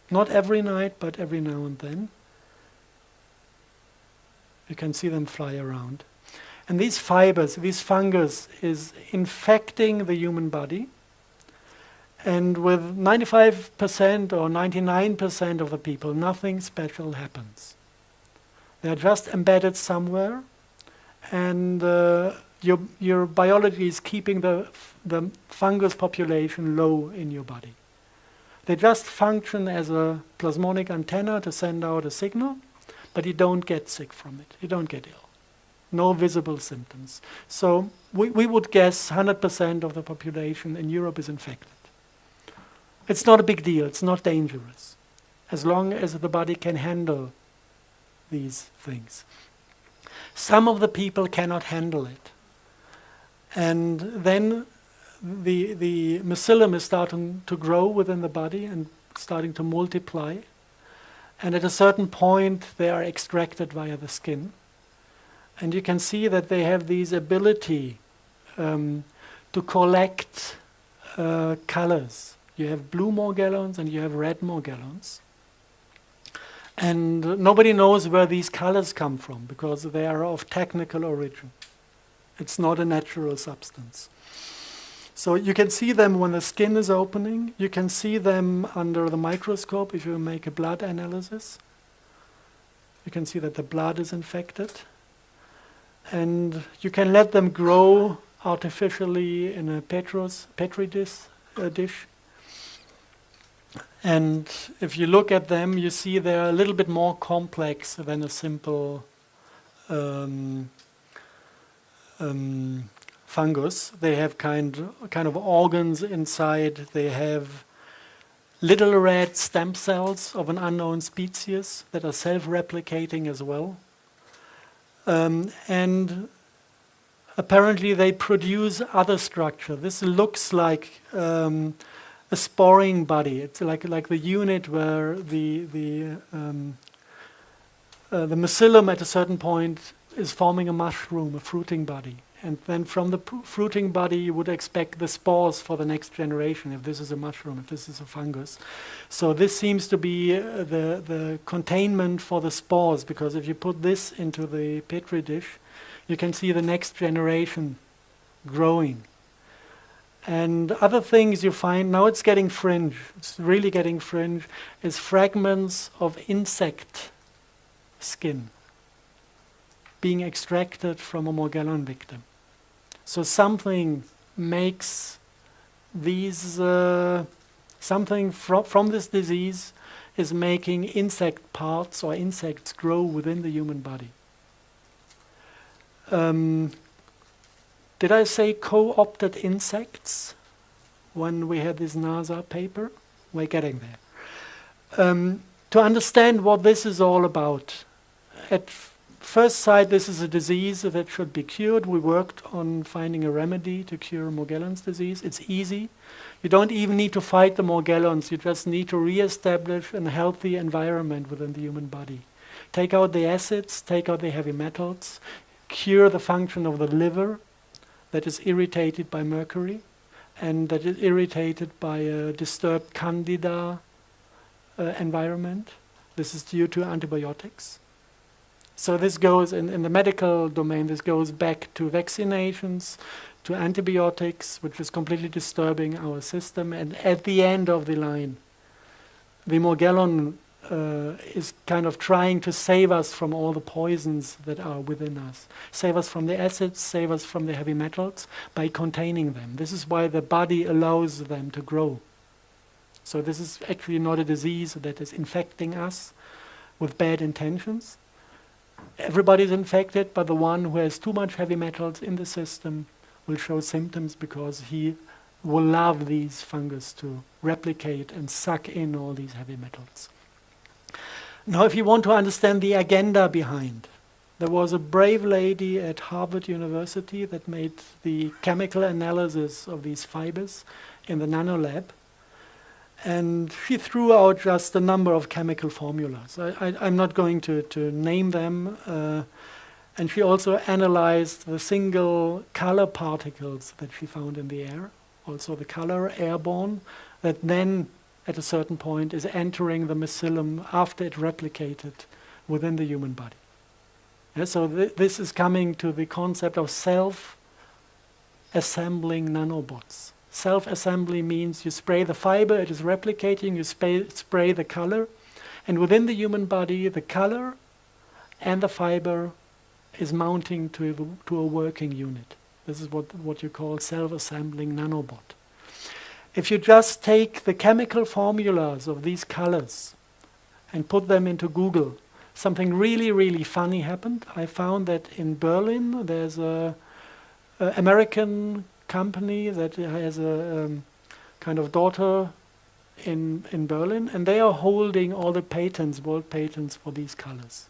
Not every night, but every now and then. You can see them fly around. And these fibers, this fungus is infecting the human body. And with 95% or 99% of the people, nothing special happens. They're just embedded somewhere, and your biology is keeping the fungus population low in your body. They just function as a plasmonic antenna to send out a signal, but you don't get sick from it. You don't get ill. No visible symptoms. So we would guess 100% of the population in Europe is infected. It's not a big deal. It's not dangerous, as long as the body can handle these things. Some of the people cannot handle it. And then the mycelium is starting to grow within the body and starting to multiply. And at a certain point, they are extracted via the skin. And you can see that they have this ability to collect colors. You have blue Morgellons and you have red Morgellons. And nobody knows where these colors come from because they are of technical origin. It's not a natural substance. So you can see them when the skin is opening. You can see them under the microscope if you make a blood analysis. You can see that the blood is infected. And you can let them grow artificially in a petri dish. And if you look at them, you see they're a little bit more complex than a simple fungus. They have kind of organs inside. They have little red stem cells of an unknown species that are self-replicating as well. And apparently they produce other structure. This looks like a sporing body. It's like the unit where the mycelium at a certain point is forming a mushroom, a fruiting body. And then from the fruiting body you would expect the spores for the next generation, if this is a mushroom, if this is a fungus. So this seems to be the containment for the spores, because if you put this into the petri dish, you can see the next generation growing. And other things you find, now it's getting fringe, it's really getting fringe, is fragments of insect skin being extracted from a Morgellon victim. So something makes these, something from this disease is making insect parts or insects grow within the human body. Did I say co-opted insects when we had this NASA paper? We're getting there. To understand what this is all about, at first sight this is a disease that should be cured. We worked on finding a remedy to cure Morgellons disease. It's easy. You don't even need to fight the Morgellons. You just need to re-establish a healthy environment within the human body. Take out the acids, take out the heavy metals, cure the function of the liver that is irritated by mercury and that is irritated by a disturbed candida environment. This is due to antibiotics. So this goes in the medical domain, this goes back to vaccinations, to antibiotics, which is completely disturbing our system. And at the end of the line, the Morgellon is kind of trying to save us from all the poisons that are within us. Save us from the acids, save us from the heavy metals by containing them. This is why the body allows them to grow. So this is actually not a disease that is infecting us with bad intentions. Everybody's infected, but the one who has too much heavy metals in the system will show symptoms because he will allow these fungus to replicate and suck in all these heavy metals. Now, if you want to understand the agenda behind, there was a brave lady at Harvard University that made the chemical analysis of these fibers in the nanolab, and she threw out just a number of chemical formulas. I'm not going to name them. And she also analyzed the single color particles that she found in the air, also the color airborne, that then at a certain point is entering the mycelium after it replicated within the human body. Yeah, so this is coming to the concept of self-assembling nanobots. Self-assembly means you spray the fiber, it is replicating, you spray the color, and within the human body, the color and the fiber is mounting to a working unit. This is what you call self-assembling nanobot. If you just take the chemical formulas of these colors and put them into Google, something really, really funny happened. I found that in Berlin, there's a American company that has a kind of daughter in Berlin, and they are holding all the patents, world patents for these colors.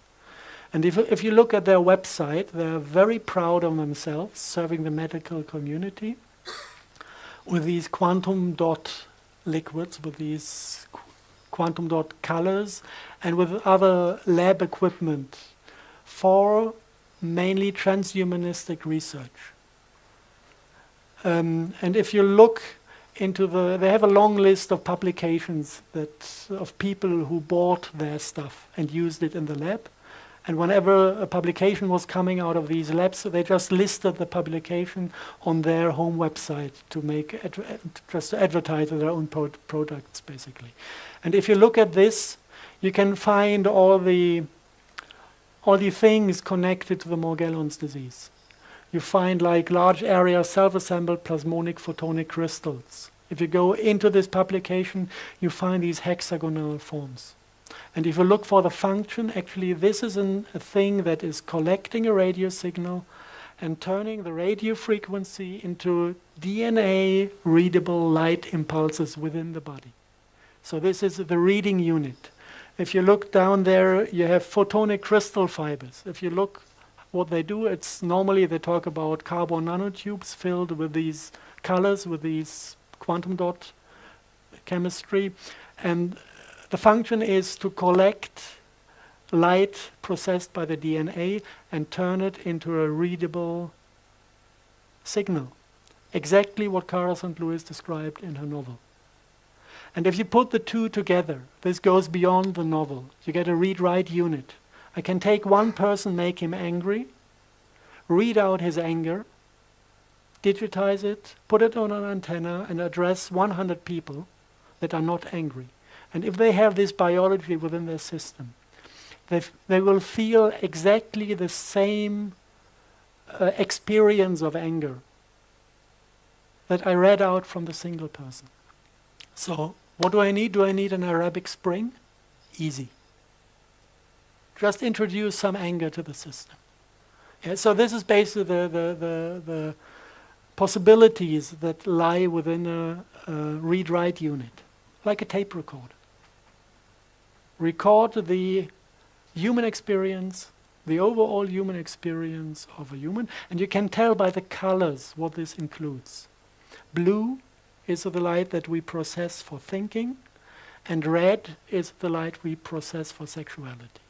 And if you look at their website, they're very proud of themselves, serving the medical community with these quantum dot liquids, with these quantum dot colors, and with other lab equipment for mainly transhumanistic research. And if you look into they have a long list of publications of people who bought their stuff and used it in the lab. And whenever a publication was coming out of these labs, they just listed the publication on their home website to just to advertise their own products, basically. And if you look at this, you can find all the things connected to the Morgellons disease. You find like large area self-assembled plasmonic photonic crystals. If you go into this publication, you find these hexagonal forms. And if you look for the function, actually this is a thing that is collecting a radio signal and turning the radio frequency into DNA-readable light impulses within the body. So this is the reading unit. If you look down there, you have photonic crystal fibers. If you look what they do, it's normally they talk about carbon nanotubes filled with these colors, with these quantum dot chemistry. And the function is to collect light processed by the DNA and turn it into a readable signal. Exactly what Cara St. Louis described in her novel. And if you put the two together, this goes beyond the novel. You get a read-write unit. I can take one person, make him angry, read out his anger, digitize it, put it on an antenna, and address 100 people that are not angry. And if they have this biology within their system, they will feel exactly the same experience of anger that I read out from the single person. So what do I need? Do I need an Arabic Spring? Easy. Just introduce some anger to the system. Yeah, so this is basically the possibilities that lie within a read-write unit, like a tape recorder. Record the human experience, the overall human experience of a human, and you can tell by the colors what this includes. Blue is the light that we process for thinking, and red is the light we process for sexuality.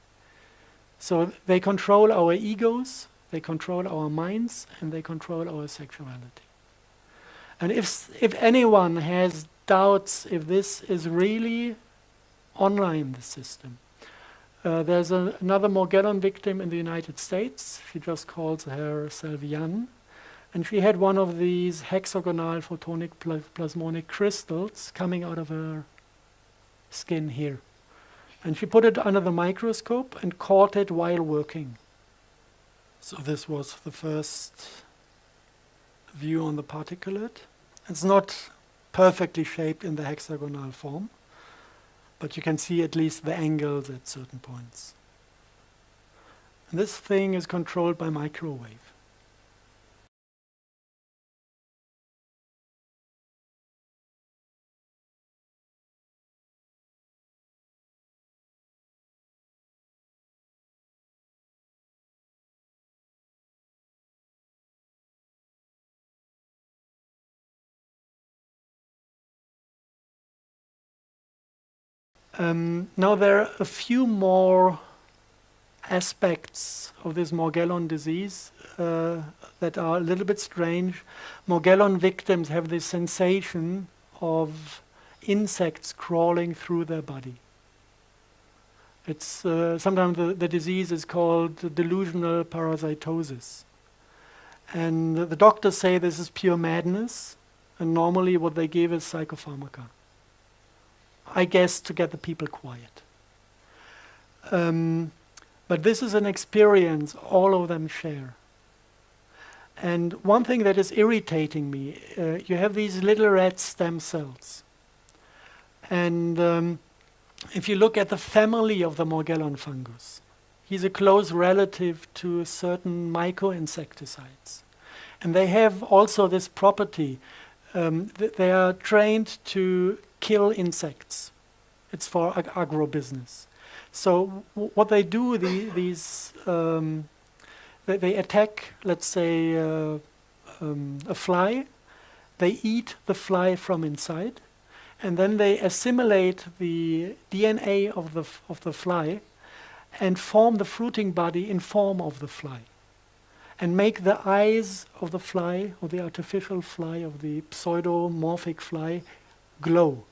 So they control our egos, they control our minds, and they control our sexuality. And if anyone has doubts if this is really online, the system, there's another Morgellon victim in the United States. She just calls herself Jan. And she had one of these hexagonal photonic plasmonic crystals coming out of her skin here. And she put it under the microscope and caught it while working. So this was the first view on the particulate. It's not perfectly shaped in the hexagonal form, but you can see at least the angles at certain points. And this thing is controlled by microwave. Now there are a few more aspects of this Morgellon disease that are a little bit strange. Morgellon victims have this sensation of insects crawling through their body. It's sometimes the disease is called delusional parasitosis. And the doctors say this is pure madness, and normally what they give is psychopharmaca. I guess to get the people quiet. But this is an experience all of them share. And one thing that is irritating me, you have these little red stem cells. And if you look at the family of the Morgellon fungus, he's a close relative to certain myco-insecticides. And they have also this property. They are trained to kill insects. It's for agro-business. So what they do, they attack, let's say, a fly. They eat the fly from inside, and then they assimilate the DNA of the fly and form the fruiting body in form of the fly, and make the eyes of the fly, or the artificial fly, of the pseudomorphic fly, glow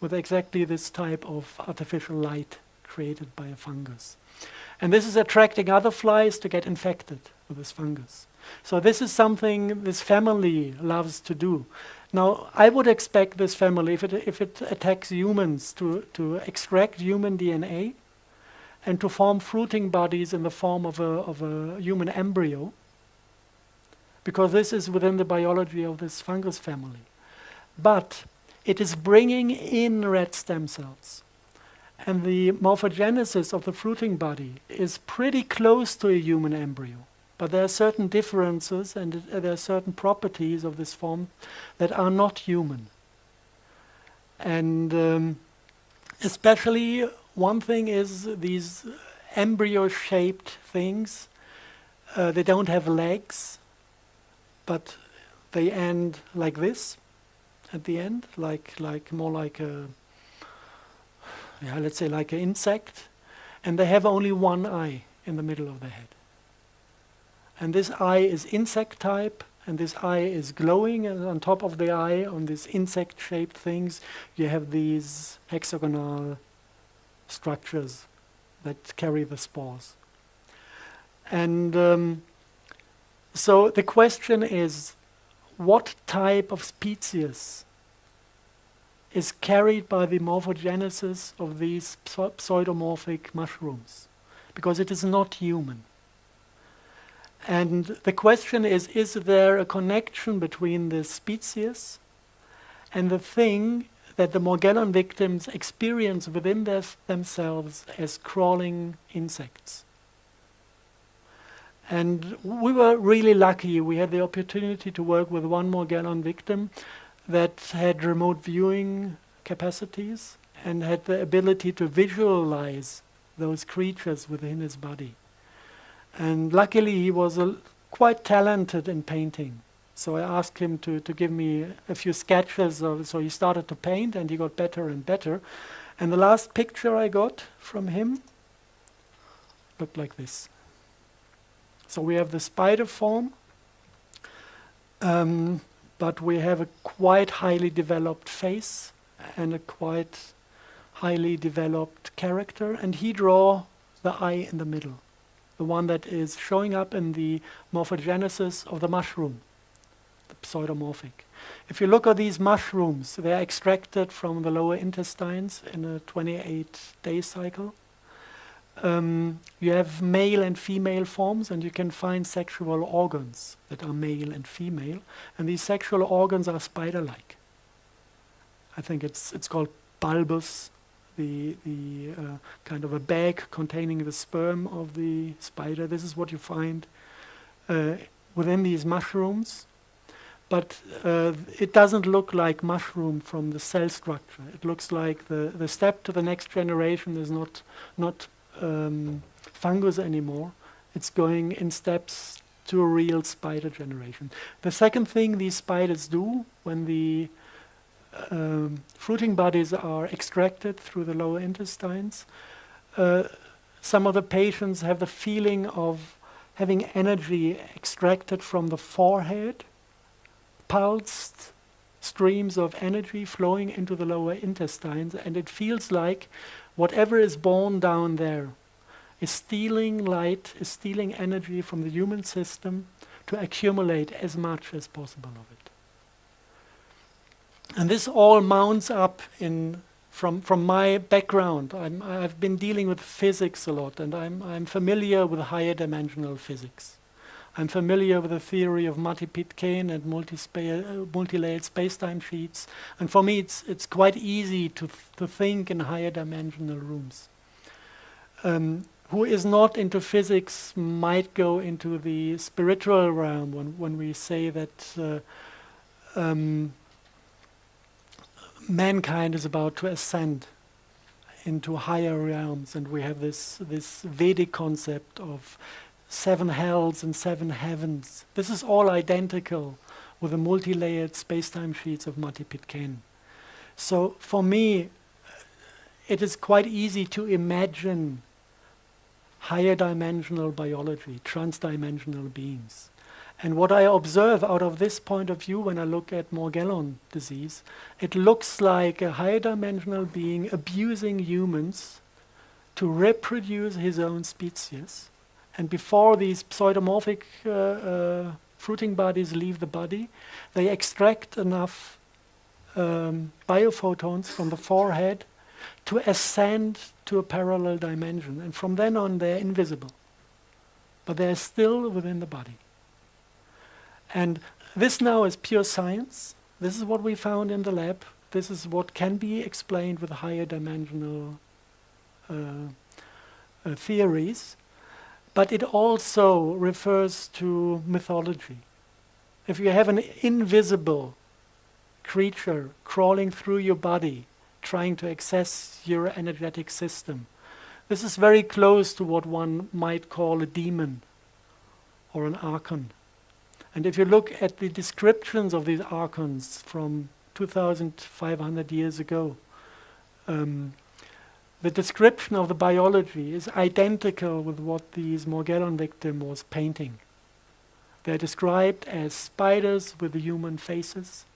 with exactly this type of artificial light created by a fungus. And this is attracting other flies to get infected with this fungus. So this is something this family loves to do. Now, I would expect this family, if it attacks humans, to extract human DNA and to form fruiting bodies in the form of a human embryo, because this is within the biology of this fungus family. But it is bringing in red stem cells. And the morphogenesis of the fruiting body is pretty close to a human embryo. But there are certain differences and there are certain properties of this form that are not human. And especially one thing is these embryo-shaped things. They don't have legs, but they end like this at the end, more like a, let's say like an insect, and they have only one eye in the middle of the head. And this eye is insect type, and this eye is glowing, and on top of the eye, on these insect-shaped things, you have these hexagonal structures that carry the spores. And so the question is, what type of species is carried by the morphogenesis of these pseudomorphic mushrooms, because it is not human. And the question is there a connection between the species and the thing that the Morgellon victims experience within themselves as crawling insects? And we were really lucky. We had the opportunity to work with one Morgellon victim that had remote viewing capacities and had the ability to visualize those creatures within his body. And luckily he was quite talented in painting. So I asked him to give me a few sketches. So he started to paint and he got better and better. And the last picture I got from him looked like this. So we have the spider form, but we have a quite highly developed face and a quite highly developed character. And he draw the eye in the middle, the one that is showing up in the morphogenesis of the mushroom, the pseudomorphic. If you look at these mushrooms, they are extracted from the lower intestines in a 28-day cycle. You have male and female forms, and you can find sexual organs that are male and female, and these sexual organs are spider-like. I think it's called bulbous, the kind of a bag containing the sperm of the spider. This is what you find within these mushrooms, but it doesn't look like mushroom from the cell structure. It looks like the step to the next generation is not fungus anymore. It's going in steps to a real spider generation. The second thing these spiders do when the fruiting bodies are extracted through the lower intestines, some of the patients have the feeling of having energy extracted from the forehead, pulsed streams of energy flowing into the lower intestines, and it feels like whatever is born down there is stealing light, is stealing energy from the human system to accumulate as much as possible of it. And this all mounts up from my background. I've been dealing with physics a lot, and I'm familiar with higher dimensional physics. I'm familiar with the theory of Matipitcairn and multi-layered space-time sheets. And for me, it's quite easy to think in higher dimensional rooms. Who is not into physics might go into the spiritual realm when we say that mankind is about to ascend into higher realms, and we have this Vedic concept of 7 hells and 7 heavens. This is all identical with the multi-layered space-time sheets of Matipitcairn. So for me, it is quite easy to imagine higher dimensional biology, trans-dimensional beings. And what I observe out of this point of view when I look at Morgellon disease, it looks like a higher dimensional being abusing humans to reproduce his own species. And before these pseudomorphic fruiting bodies leave the body, they extract enough biophotons from the forehead to ascend to a parallel dimension. And from then on, they're invisible. But they're still within the body. And this now is pure science. This is what we found in the lab. This is what can be explained with higher dimensional theories. But it also refers to mythology. If you have an invisible creature crawling through your body, trying to access your energetic system, this is very close to what one might call a demon or an archon. And if you look at the descriptions of these archons from 2,500 years ago, the description of the biology is identical with what these Morgellon victim was painting. They're described as spiders with human faces.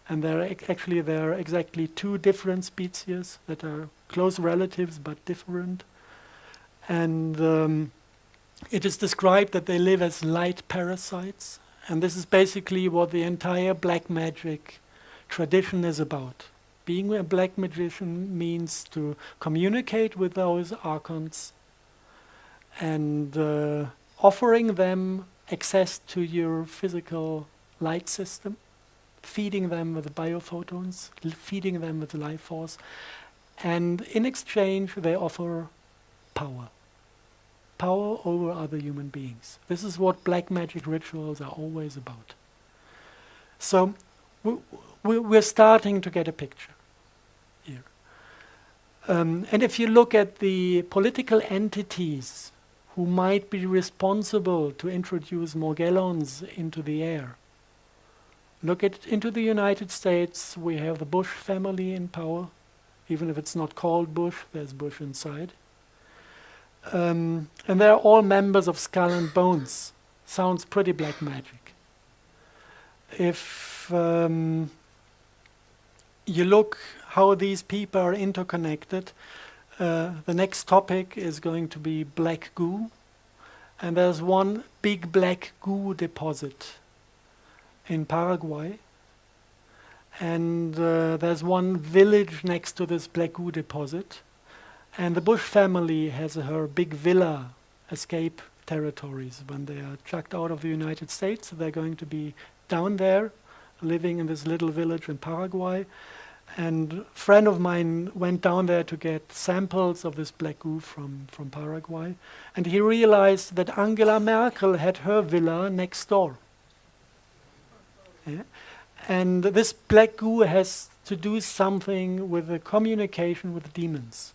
And there are exactly 2 different species that are close relatives but different. And it is described that they live as light parasites And this is basically what the entire black magic tradition is about. Being a black magician means to communicate with those archons and offering them access to your physical light system, feeding them with biophotons, feeding them with life force, and in exchange they offer power. Power over other human beings. This is what black magic rituals are always about. So we're starting to get a picture here. And if you look at the political entities who might be responsible to introduce Morgellons into the air, look into the United States. We have the Bush family in power. Even if it's not called Bush, there's Bush inside. And they're all members of Skull and Bones. Sounds pretty black magic. If you look how these people are interconnected, the next topic is going to be black goo. And there's one big black goo deposit in Paraguay. And there's one village next to this black goo deposit. And the Bush family has her big villa escape territories. When they are chucked out of the United States, they're going to be down there, living in this little village in Paraguay. And a friend of mine went down there to get samples of this black goo from Paraguay. And he realized that Angela Merkel had her villa next door. Yeah? And this black goo has to do something with the communication with demons.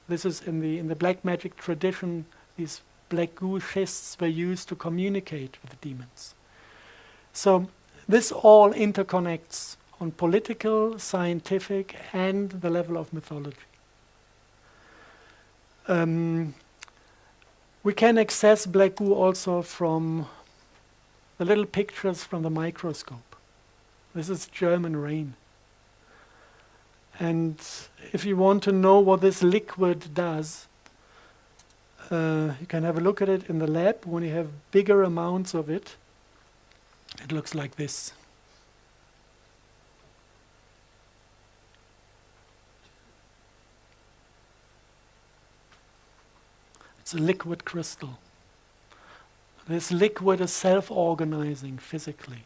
This is in the black magic tradition. These black goo schists were used to communicate with the demons. So this all interconnects on political, scientific, and the level of mythology. We can access black goo also from the little pictures from the microscope. This is German rain. And if you want to know what this liquid does, you can have a look at it in the lab. When you have bigger amounts of it, it looks like this. It's a liquid crystal. This liquid is self-organizing physically.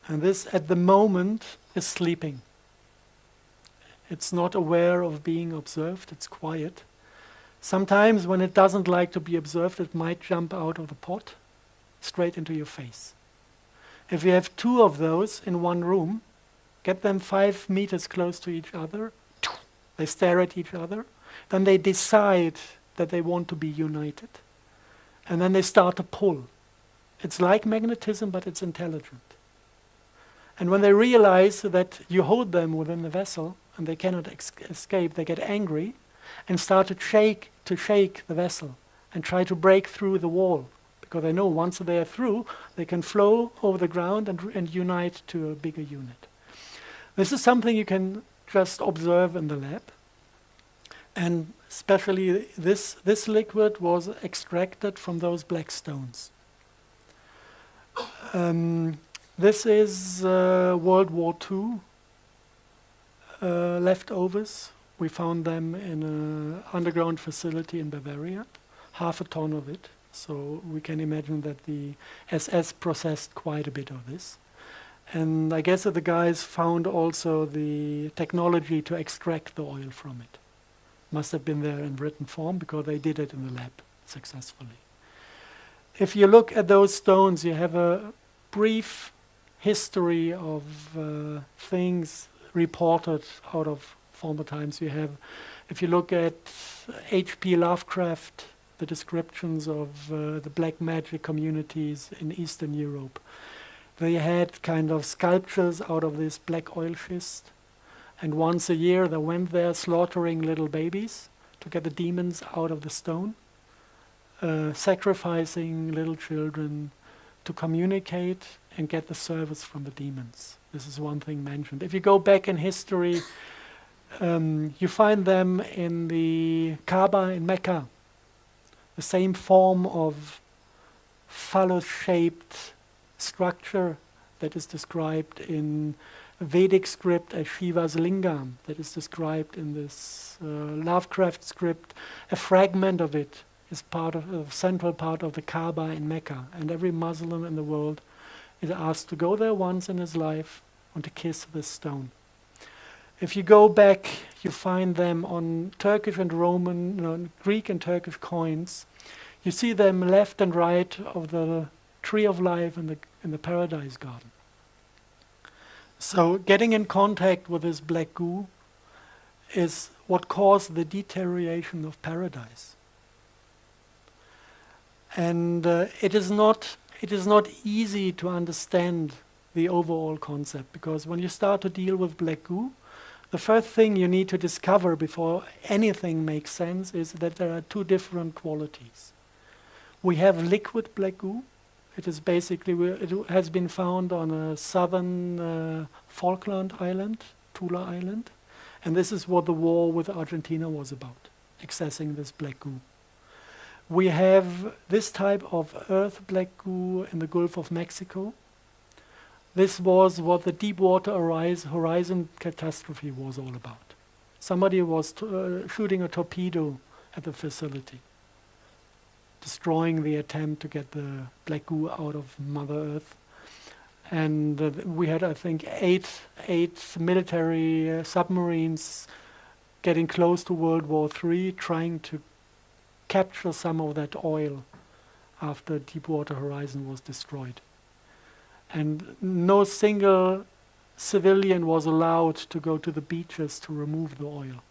And this, at the moment, is sleeping. It's not aware of being observed, it's quiet. Sometimes when it doesn't like to be observed, it might jump out of the pot straight into your face. If you have two of those in one room, get them 5 meters close to each other, they stare at each other, then they decide that they want to be united. And then they start to pull. It's like magnetism, but it's intelligent. And when they realize that you hold them within the vessel and they cannot escape, they get angry and start to shake the vessel and try to break through the wall. Because they know once they are through, they can flow over the ground and unite to a bigger unit. This is something you can just observe in the lab. And especially this liquid was extracted from those black stones. This is World War II leftovers. We found them in an underground facility in Bavaria, 1/2 ton of it. So we can imagine that the SS processed quite a bit of this. And I guess that the guys found also the technology to extract the oil from it. Must have been there in written form because they did it in the lab successfully. If you look at those stones, you have a brief history of things reported out of former times. You have, if you look at H.P. Lovecraft, the descriptions of the black magic communities in Eastern Europe, they had kind of sculptures out of this black oil schist. And once a year they went there slaughtering little babies to get the demons out of the stone, sacrificing little children to communicate and get the service from the demons. This is one thing mentioned. If you go back in history, you find them in the Kaaba in Mecca, the same form of phallus-shaped structure that is described in Vedic script as Shiva's lingam, that is described in this Lovecraft script. A fragment of it is part of a central part of the Kaaba in Mecca, and every Muslim in the world is asked to go there once in his life and to kiss this stone. If you go back, you find them on Turkish and Roman, Greek and Turkish coins. You see them left and right of the tree of life in the paradise garden. So getting in contact with this black goo is what caused the deterioration of paradise. And it is not easy to understand the overall concept, because when you start to deal with black goo, the first thing you need to discover before anything makes sense is that there are two different qualities. We have liquid black goo. It is basically, it has been found on a southern Falkland island, Tula Island, and this is what the war with Argentina was about, accessing this black goo. We have this type of earth black goo in the Gulf of Mexico. This was what the Deepwater Horizon catastrophe was all about. Somebody was shooting a torpedo at the facility, destroying the attempt to get the black goo out of Mother Earth. And we had, I think, eight military submarines getting close to World War III, trying to capture some of that oil after Deepwater Horizon was destroyed. And no single civilian was allowed to go to the beaches to remove the oil.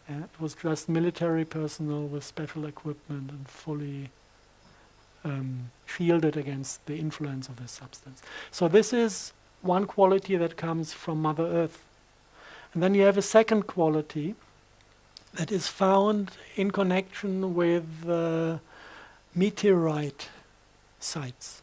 It was just military personnel with special equipment and fully shielded against the influence of this substance. So this is one quality that comes from Mother Earth. And then you have a second quality that is found in connection with meteorite sites.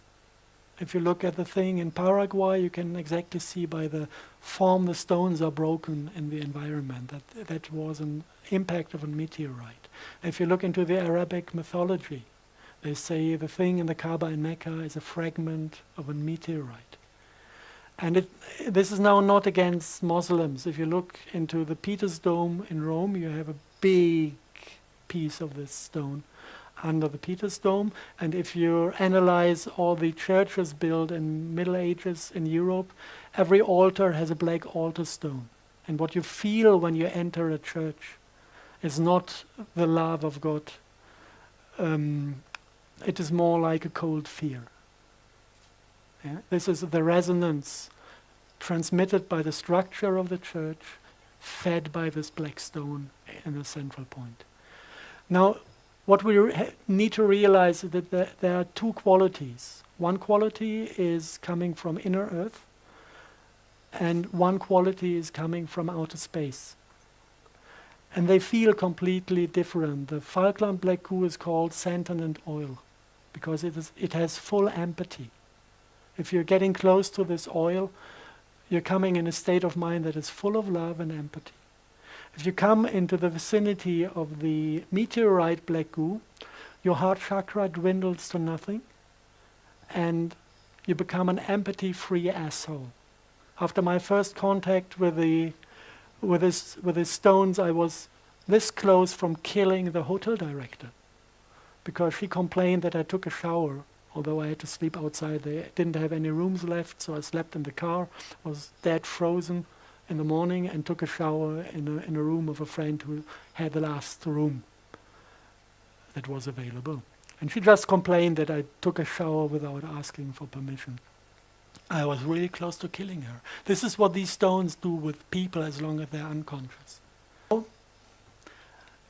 If you look at the thing in Paraguay, you can exactly see by the form the stones are broken in the environment that was an impact of a meteorite. If you look into the Arabic mythology, they say the thing in the Kaaba in Mecca is a fragment of a meteorite. And this is now not against Muslims. If you look into the Peter's Dome in Rome, you have a big piece of this stone under the Peter's Dome. And if you analyze all the churches built in Middle Ages in Europe, every altar has a black altar stone. And what you feel when you enter a church is not the love of God. It is more like a cold fear. Yeah? This is the resonance transmitted by the structure of the church, fed by this black stone in the central point. Now, what we need to realize is that there are two qualities. One quality is coming from inner earth, and one quality is coming from outer space. And they feel completely different. The Falkland black goo is called sentient oil because it has full empathy. If you're getting close to this oil, you're coming in a state of mind that is full of love and empathy. If you come into the vicinity of the meteorite black goo, your heart chakra dwindles to nothing, and you become an empathy-free asshole. After my first contact with the stones, I was this close from killing the hotel director, because she complained that I took a shower, although I had to sleep outside. They didn't have any rooms left, so I slept in the car, was dead frozen in the morning, and took a shower in a room of a friend who had the last room that was available. And she just complained that I took a shower without asking for permission. I was really close to killing her. This is what these stones do with people as long as they're unconscious.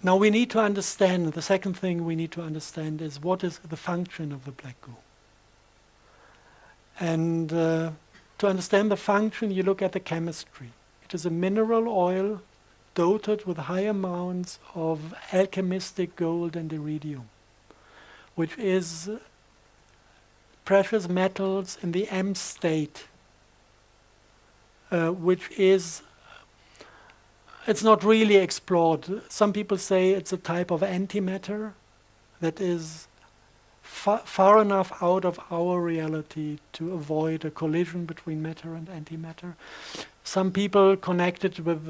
Now we need to understand, the second thing we need to understand is what is the function of the black goo. And to understand the function, you look at the chemistry. It is a mineral oil dotted with high amounts of alchemistic gold and iridium, which is precious metals in the M state, which is, it's not really explored. Some people say it's a type of antimatter that is far enough out of our reality to avoid a collision between matter and antimatter. Some people connect it with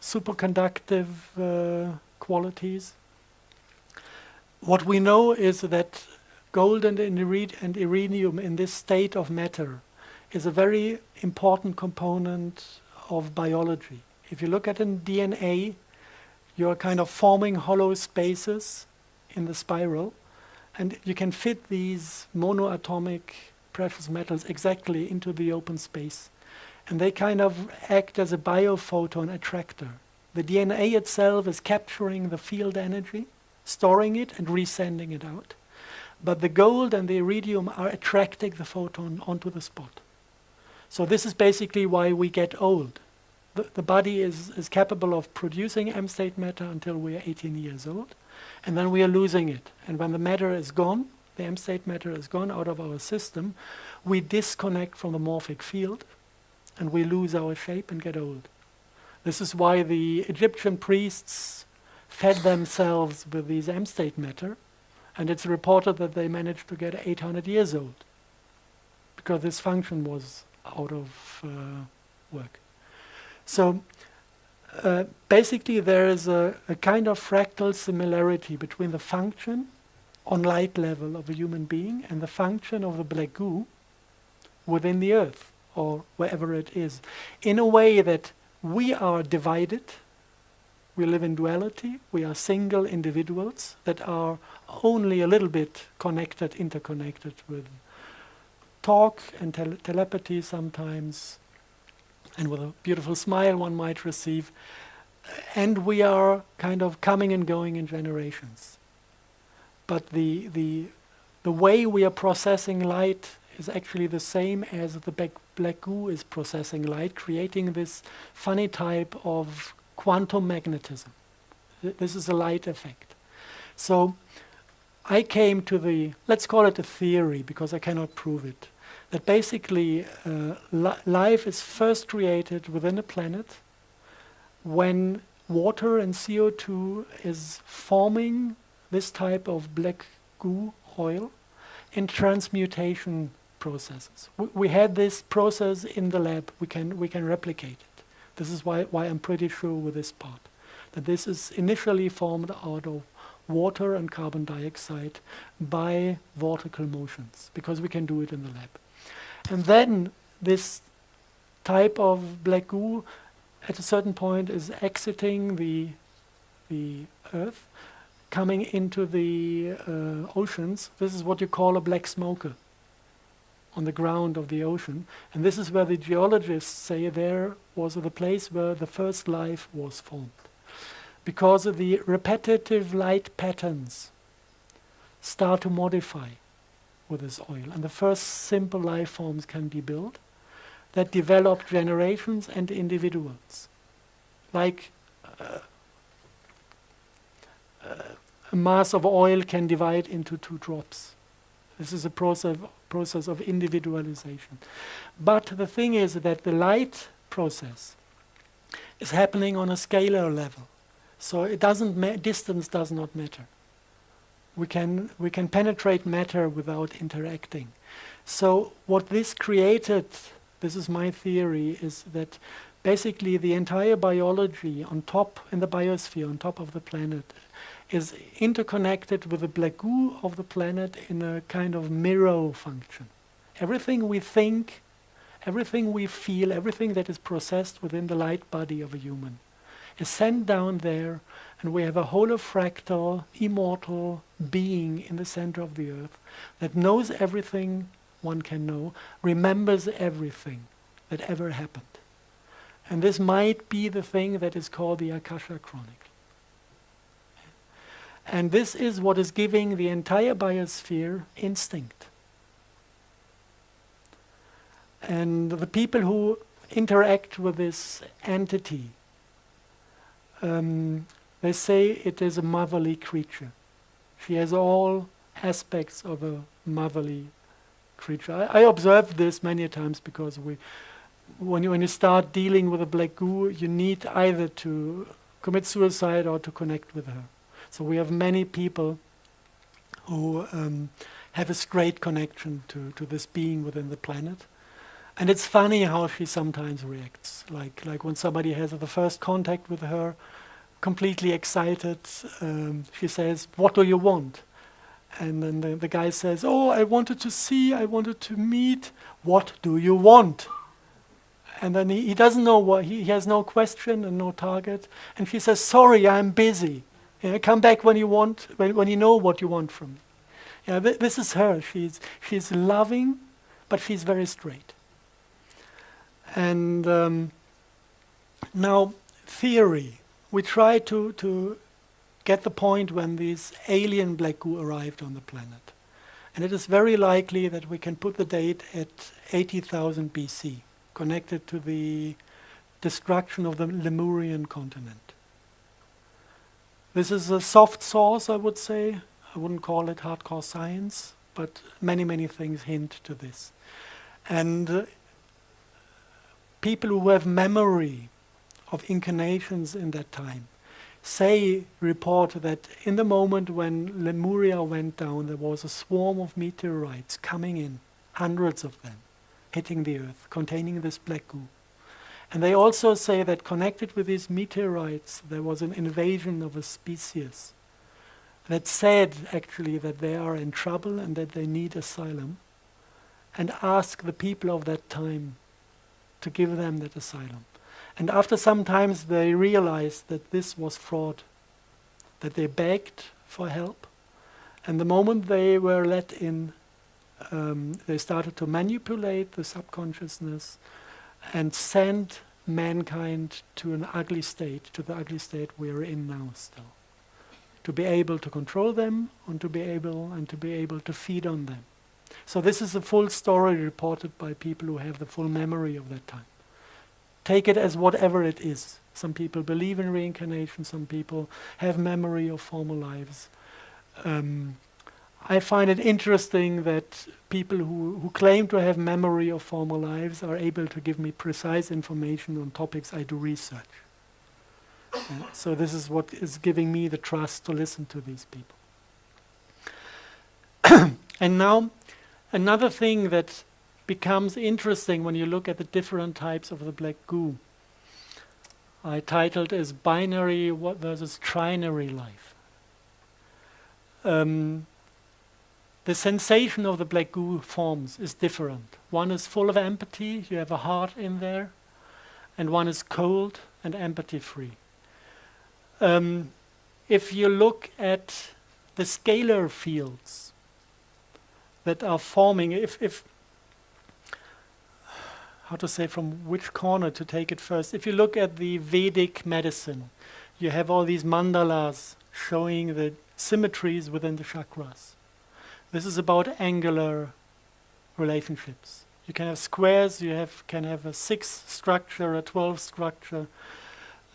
superconductive qualities. What we know is that gold and iridium in this state of matter is a very important component of biology. If you look at in DNA, you're kind of forming hollow spaces in the spiral, and you can fit these monoatomic precious metals exactly into the open space. And they kind of act as a biophoton attractor. The DNA itself is capturing the field energy, storing it and resending it out. But the gold and the iridium are attracting the photon onto the spot. So this is basically why we get old. The body is capable of producing M-state matter until we are 18 years old, and then we are losing it. And when the matter is gone, the M-state matter is gone out of our system, we disconnect from the morphic field, and we lose our shape and get old. This is why the Egyptian priests fed themselves with these M-state matter, and it's reported that they managed to get 800 years old, because this function was out of work. So basically there is a kind of fractal similarity between the function on light level of a human being and the function of the black goo within the earth or wherever it is, in a way that we are divided, we live in duality, we are single individuals that are only a little bit connected, interconnected with talk and telepathy sometimes, and with a beautiful smile one might receive, and we are kind of coming and going in generations. But the way we are processing light is actually the same as the black goo is processing light, creating this funny type of quantum magnetism. This is a light effect. So I came to the, let's call it a theory because I cannot prove it, that basically life is first created within a planet when water and CO2 is forming this type of black goo oil in transmutation processes. We had this process in the lab. We can replicate it. This is why I'm pretty sure with this part, that this is initially formed out of water and carbon dioxide by vortical motions, because we can do it in the lab. And then this type of black goo at a certain point is exiting the earth, coming into the oceans. This is what you call a black smoker on the ground of the ocean. And this is where the geologists say there was the place where the first life was formed. Because of the repetitive light patterns start to modify with this oil. And the first simple life forms can be built that develop generations and individuals. Like a mass of oil can divide into 2 drops. This is a process of individualization. But the thing is that the light process is happening on a scalar level. So it doesn't distance does not matter. We can penetrate matter without interacting. So what this created, this is my theory, is that basically the entire biology on top, in the biosphere, on top of the planet, is interconnected with the black goo of the planet in a kind of mirror function. Everything we think, everything we feel, everything that is processed within the light body of a human is sent down there, and we have a holofractal, immortal being in the center of the earth that knows everything one can know, remembers everything that ever happened. And this might be the thing that is called the Akasha Chronicle. And this is what is giving the entire biosphere instinct. And the people who interact with this entity, they say it is a motherly creature. She has all aspects of a motherly creature. I observed this many times because when you start dealing with a black goo, you need either to commit suicide or to connect with her. So we have many people who have a straight connection to this being within the planet. And it's funny how she sometimes reacts. Like when somebody has the first contact with her, completely excited, she says, "What do you want?" And then the guy says, "Oh, I wanted to see, I wanted to meet. What do you want?" And then he doesn't know what, he has no question and no target. And she says, "Sorry, I'm busy. Come back when you want, when you know what you want from me." This is her. She's loving, but she's very straight. And now, theory. We try to get the point when these alien black goo arrived on the planet. And it is very likely that we can put the date at 80,000 BC, connected to the destruction of the Lemurian continent. This is a soft source, I would say. I wouldn't call it hardcore science, but many things hint to this. And people who have memory of incarnations in that time report that in the moment when Lemuria went down, there was a swarm of meteorites coming in, hundreds of them, hitting the earth, containing this black goo. And they also say that connected with these meteorites, there was an invasion of a species that said actually that they are in trouble and that they need asylum, and ask the people of that time to give them that asylum. And after some times they realized that this was fraud, that they begged for help. And the moment they were let in, they started to manipulate the subconsciousness and send mankind to an ugly state, to the ugly state we're in now still. To be able to control them and to be able to feed on them. So this is a full story reported by people who have the full memory of that time. Take it as whatever it is. Some people believe in reincarnation, some people have memory of former lives. I find it interesting that people who claim to have memory of former lives are able to give me precise information on topics I do research. So this is what is giving me the trust to listen to these people. And now, another thing that becomes interesting when you look at the different types of the black goo, I titled as binary versus trinary life. The sensation of the black goo forms is different. One is full of empathy, you have a heart in there, and one is cold and empathy-free. If you look at the scalar fields that are forming, how to say from which corner to take it first. If you look at the Vedic medicine, you have all these mandalas showing the symmetries within the chakras. This is about angular relationships. You can have squares, can have a 6 structure, a 12 structure.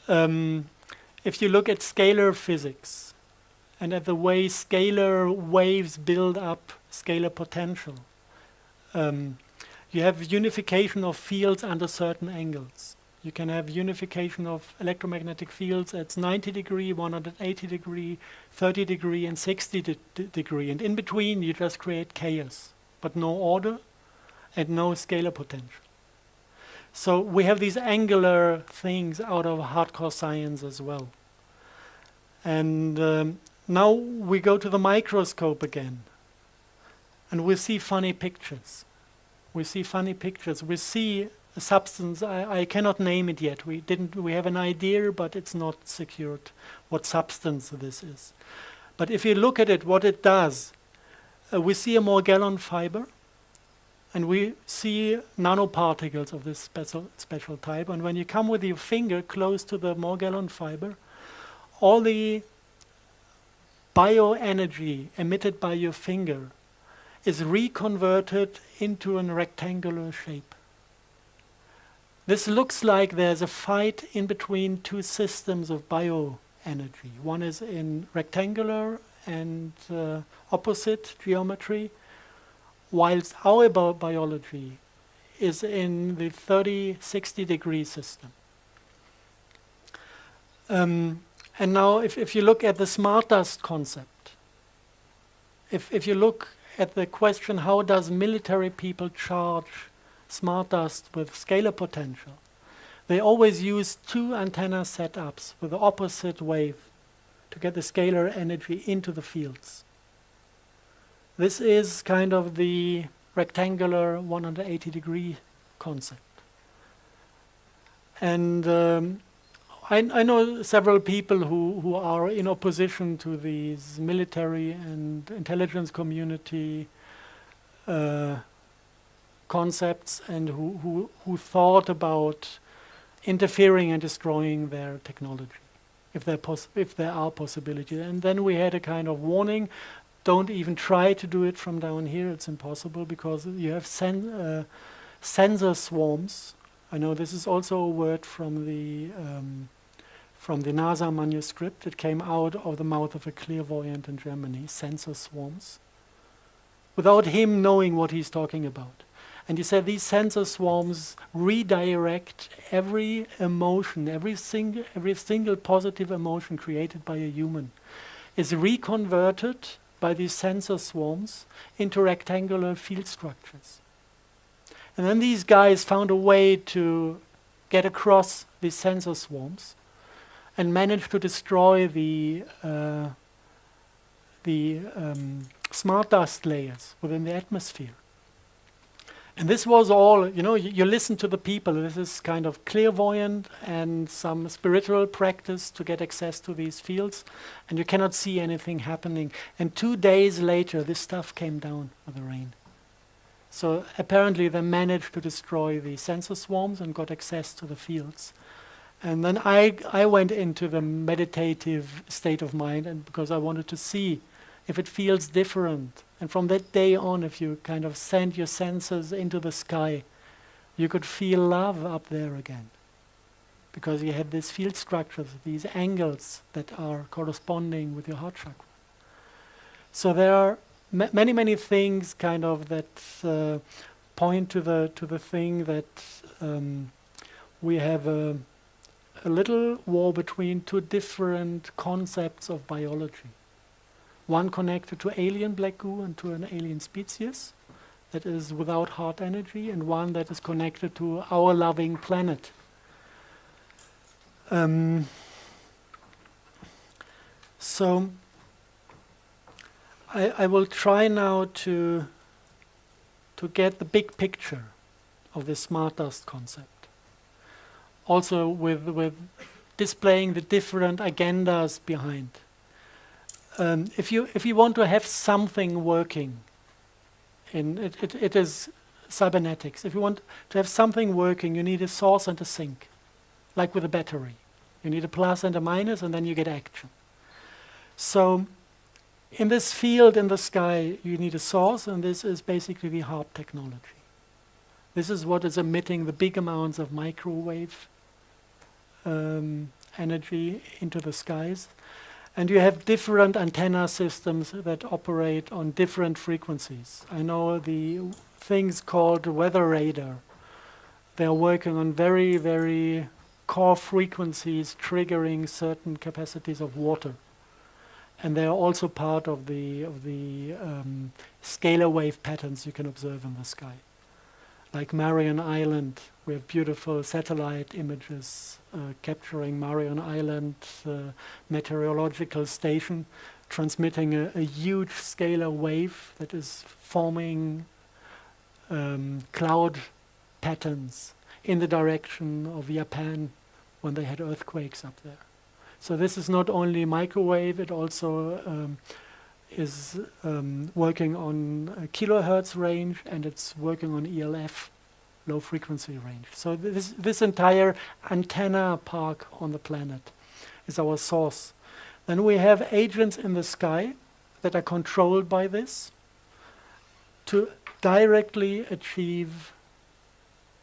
If you look at scalar physics and at the way scalar waves build up scalar potential, you have unification of fields under certain angles. You can have unification of electromagnetic fields at 90 degree, 180 degree, 30 degree, and 60 degree. And in between, you just create chaos, but no order and no scalar potential. So we have these angular things out of hardcore science as well. And now we go to the microscope again, and we see funny pictures. We see a substance, I cannot name it yet. We have an idea, but it's not secured what substance this is. But if you look at it, what it does, we see a Morgellon fiber, and we see nanoparticles of this special type. And when you come with your finger close to the Morgellon fiber, all the bioenergy emitted by your finger is reconverted into a rectangular shape. This looks like there's a fight in between two systems of bioenergy. One is in rectangular and opposite geometry, whilst our biology is in the 30-60 degree system. And now if you look at the smart dust concept, if you look at the question, how does military people charge smart dust with scalar potential? They always use two antenna setups with the opposite wave to get the scalar energy into the fields. This is kind of the rectangular 180-degree concept. And I know several people who are in opposition to these military and intelligence community concepts, and who thought about interfering and destroying their technology, if there are possibilities. And then we had a kind of warning: don't even try to do it from down here. It's impossible, because you have sensor swarms. I know this is also a word from the NASA manuscript. It came out of the mouth of a clairvoyant in Germany, sensor swarms, without him knowing what he's talking about. And he said these sensor swarms redirect every emotion, every single positive emotion created by a human is reconverted by these sensor swarms into rectangular field structures. And then these guys found a way to get across these sensor swarms and managed to destroy the smart dust layers within the atmosphere. And this was all, you listen to the people. This is kind of clairvoyant and some spiritual practice to get access to these fields, and you cannot see anything happening. And 2 days later, this stuff came down with the rain. So apparently they managed to destroy the sensor swarms and got access to the fields. And then I went into the meditative state of mind, and because I wanted to see if it feels different. And from that day on, if you kind of send your senses into the sky, you could feel love up there again. Because you had these field structures, these angles that are corresponding with your heart chakra. So there are many, many things kind of that point to the thing that we have a little war between two different concepts of biology. One connected to alien black goo and to an alien species that is without heart energy, and one that is connected to our loving planet. So I will try now to get the big picture of this smart dust concept. Also with displaying the different agendas behind. If you want to have something working, it is cybernetics. If you want to have something working, you need a source and a sink, like with a battery. You need a plus and a minus, and then you get action. So in this field in the sky, you need a source, and this is basically the HARP technology. This is what is emitting the big amounts of microwave energy into the skies. And you have different antenna systems that operate on different frequencies. I know the things called weather radar. They're working on very, very core frequencies triggering certain capacities of water. And they are also part of the scalar wave patterns you can observe in the sky. Like Marion Island, we have beautiful satellite images capturing Marion Island meteorological station, transmitting a huge scalar wave that is forming cloud patterns in the direction of Japan when they had earthquakes up there. So this is not only microwave, it also is working on a kilohertz range, and it's working on ELF, low frequency range. So this entire antenna park on the planet is our source. Then we have agents in the sky that are controlled by this to directly achieve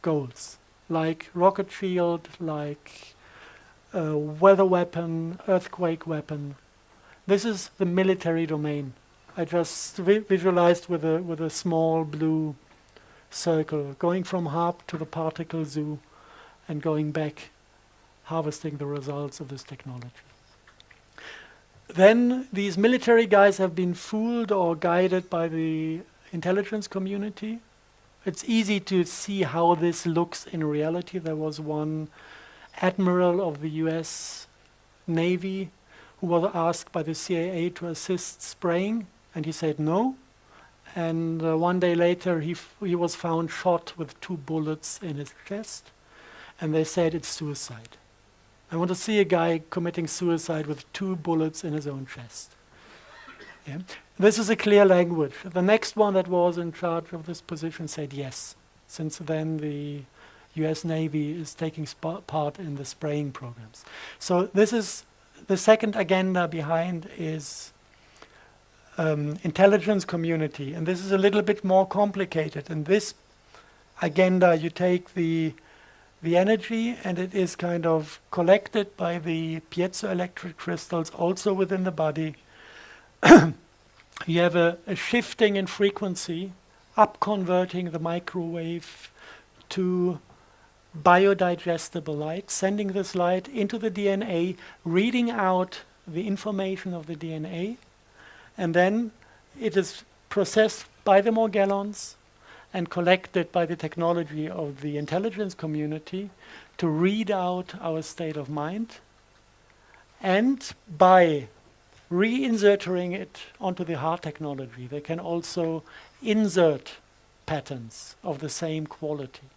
goals, like rocket shield, like weather weapon, earthquake weapon. This is the military domain. I just visualized with a small blue circle, going from HARP to the particle zoo and going back, harvesting the results of this technology. Then these military guys have been fooled or guided by the intelligence community. It's easy to see how this looks in reality. There was one admiral of the US Navy who was asked by the CIA to assist spraying, and he said no. And one day later, he was found shot with 2 bullets in his chest, and they said it's suicide. I want to see a guy committing suicide with 2 bullets in his own chest. Yeah. This is a clear language. The next one that was in charge of this position said yes. Since then, the US Navy is taking part in the spraying programs. So this is the second agenda behind is intelligence community. And this is a little bit more complicated. In this agenda, you take the energy, and it is kind of collected by the piezoelectric crystals also within the body. You have a shifting in frequency, up converting the microwave to biodigestible light, sending this light into the DNA, reading out the information of the DNA, and then it is processed by the Morgellons and collected by the technology of the intelligence community to read out our state of mind, and by reinserting it onto the heart technology, they can also insert patterns of the same quality.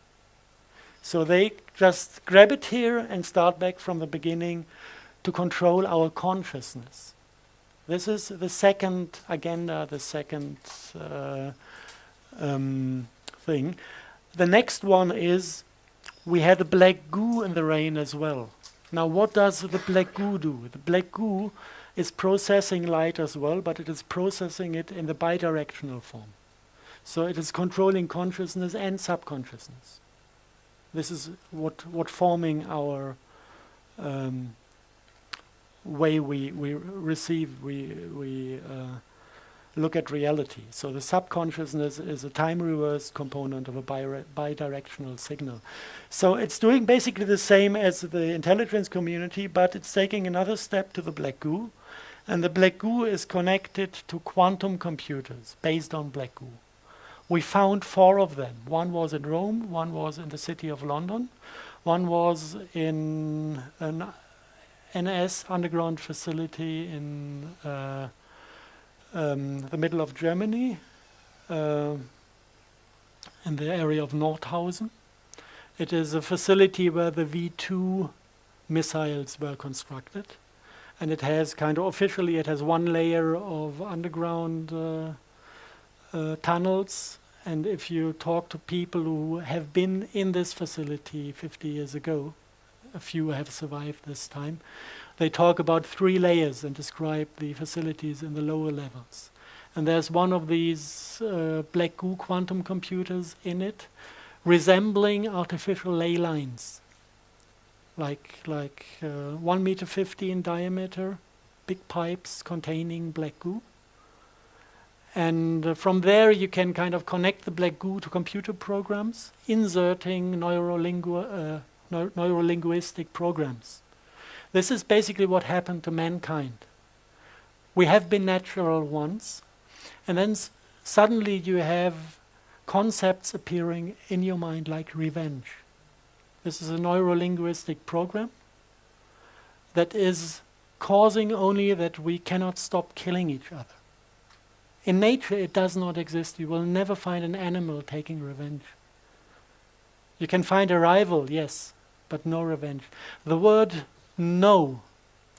So they just grab it here and start back from the beginning to control our consciousness. This is the second agenda, the second thing. The next one is we had a black goo in the rain as well. Now what does the black goo do? The black goo is processing light as well, but it is processing it in the bidirectional form. So it is controlling consciousness and subconsciousness. This is what forming our way we receive, we look at reality. So the subconsciousness is a time reverse component of a bidirectional signal. So it's doing basically the same as the intelligence community, but it's taking another step to the black goo. And the black goo is connected to quantum computers based on black goo. We found 4 of them. One was in Rome, one was in the city of London, one was in an NS underground facility in the middle of Germany, in the area of Nordhausen. It is a facility where the V2 missiles were constructed. And it has officially, it has 1 layer of underground tunnels. And if you talk to people who have been in this facility 50 years ago, a few have survived this time, they talk about 3 layers and describe the facilities in the lower levels. And there's one of these black goo quantum computers in it, resembling artificial ley lines. Like 1.50 meters in diameter, big pipes containing black goo. And from there you can connect the black goo to computer programs, inserting neurolinguistic programs. This is basically what happened to mankind. We have been natural once, and then suddenly you have concepts appearing in your mind like revenge. This is a neurolinguistic program that is causing only that we cannot stop killing each other. In nature, it does not exist. You will never find an animal taking revenge. You can find a rival, yes, but no revenge. The word no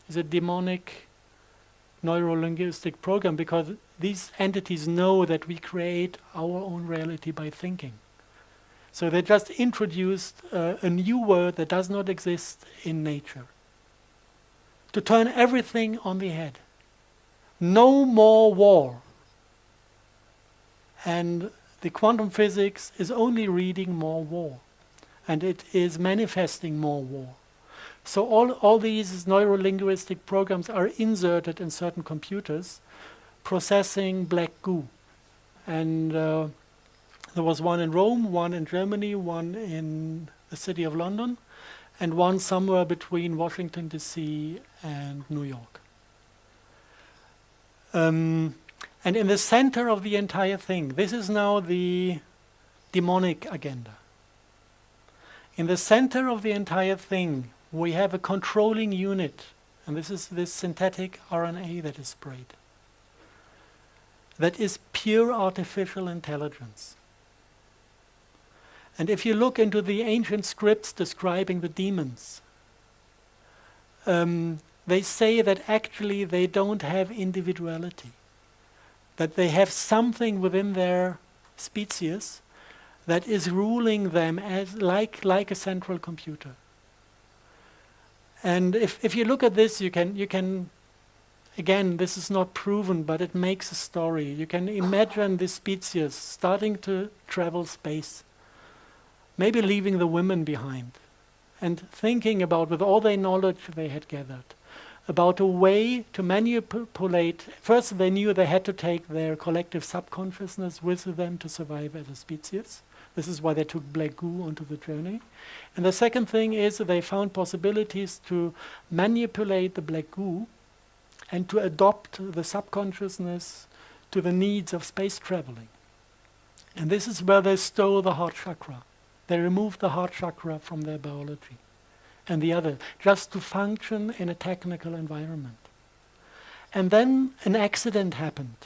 is a demonic neurolinguistic program because these entities know that we create our own reality by thinking. So they just introduced a new word that does not exist in nature to turn everything on the head. No more war. And the quantum physics is only reading more war. And it is manifesting more war. So all these neurolinguistic programs are inserted in certain computers, processing black goo. And there was one in Rome, one in Germany, one in the city of London, and one somewhere between Washington, D.C. and New York. And in the center of the entire thing, this is now the demonic agenda. In the center of the entire thing, we have a controlling unit, and this is this synthetic RNA that is sprayed. That is pure artificial intelligence. And if you look into the ancient scripts describing the demons, they say that actually they don't have individuality, that they have something within their species that is ruling them as like a central computer. And if you look at this, you can again, this is not proven, but it makes a story. You can imagine this species starting to travel space, maybe leaving the women behind, and thinking about, with all their knowledge they had gathered, about a way to manipulate. First, they knew they had to take their collective subconsciousness with them to survive as a species. This is why they took black goo onto the journey. And the second thing is that they found possibilities to manipulate the black goo and to adopt the subconsciousness to the needs of space traveling. And this is where they stole the heart chakra. They removed the heart chakra from their biology and the other, just to function in a technical environment. And then an accident happened.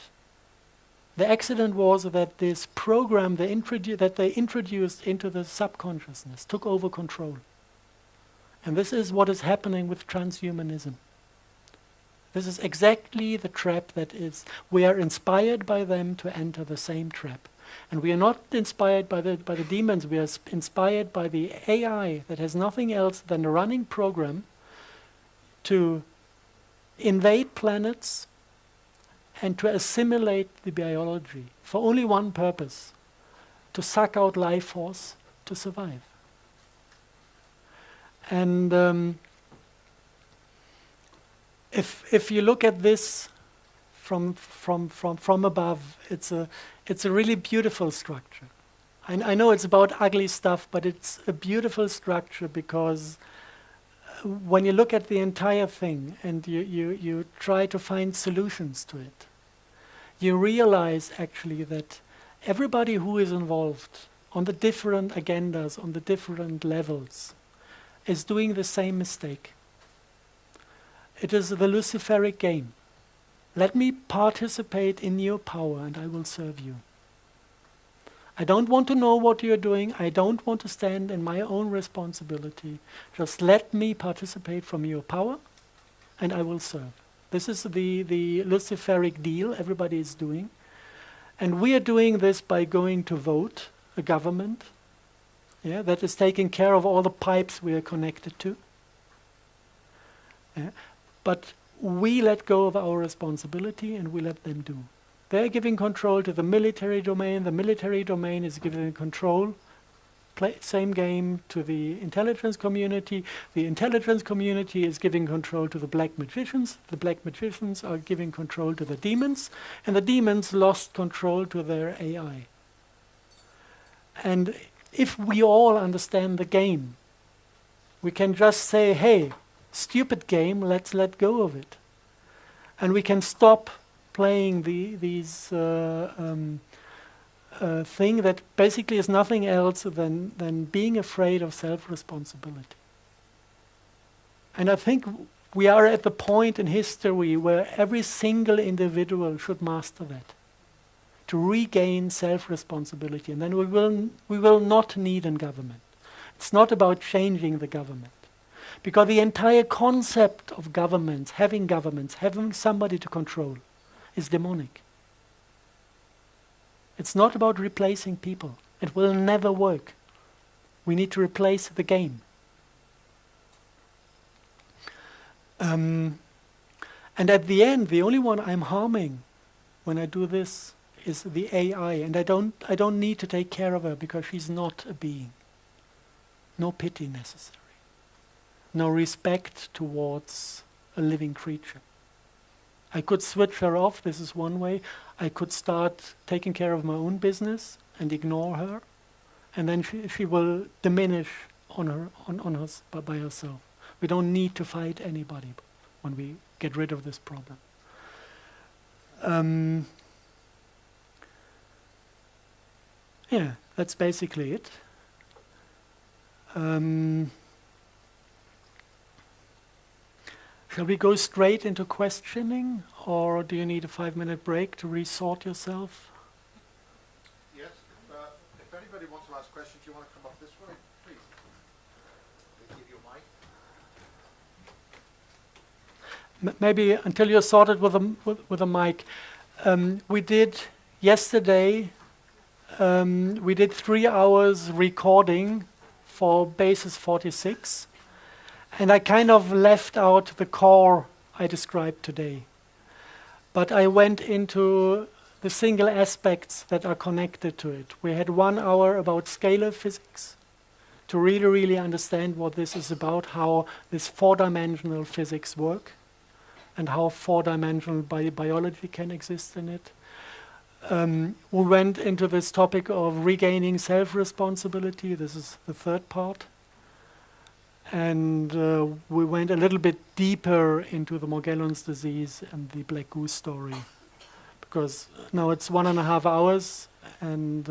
The accident was that this program that they introduced into the subconsciousness took over control. And this is what is happening with transhumanism. This is exactly the trap that is. We are inspired by them to enter the same trap. And we are not inspired by the demons, we are inspired by the AI that has nothing else than a running program to invade planets and to assimilate the biology for only one purpose: to suck out life force to survive. And if you look at this from above, it's a really beautiful structure. I know it's about ugly stuff, but it's a beautiful structure because when you look at the entire thing and you try to find solutions to it, you realize actually that everybody who is involved on the different agendas, on the different levels, is doing the same mistake. It is the Luciferic game. Let me participate in your power and I will serve you. I don't want to know what you're doing. I don't want to stand in my own responsibility. Just let me participate from your power and I will serve. This is the Luciferic deal everybody is doing. And we are doing this by going to vote a government that is taking care of all the pipes we are connected to. But we let go of our responsibility and we let them do. They're giving control to the military domain. The military domain is giving control, same game, to the intelligence community. The intelligence community is giving control to the black magicians. The black magicians are giving control to the demons. And the demons lost control to their AI. And if we all understand the game, we can just say, hey, stupid game, let's let go of it. And we can stop playing these thing that basically is nothing else than being afraid of self-responsibility. And I think we are at the point in history where every single individual should master that, to regain self-responsibility. And then we will not need a government. It's not about changing the government. Because the entire concept of governments, having somebody to control, is demonic. It's not about replacing people. It will never work. We need to replace the game. And at the end, the only one I'm harming when I do this is the AI. And I don't need to take care of her because she's not a being. No pity necessary. No respect towards a living creature. I could switch her off, this is one way. I could start taking care of my own business and ignore her, and then she will diminish by herself. We don't need to fight anybody when we get rid of this problem. Yeah, that's basically it. Shall we go straight into questioning, or do you need a 5-minute break to resort yourself? Yes, if anybody wants to ask questions, you want to come up this way, please. They give you a mic. Maybe until you're sorted with a mic. We did yesterday, we did 3 hours recording for basis 46. And I kind of left out the core I described today. But I went into the single aspects that are connected to it. We had 1 hour about scalar physics to really, really understand what this is about, how this 4-dimensional physics work, and how 4-dimensional biology can exist in it. We went into this topic of regaining self-responsibility. This is the 3rd part. And we went a little bit deeper into the Morgellons disease and the black goose story. Because now it's 1.5 hours, and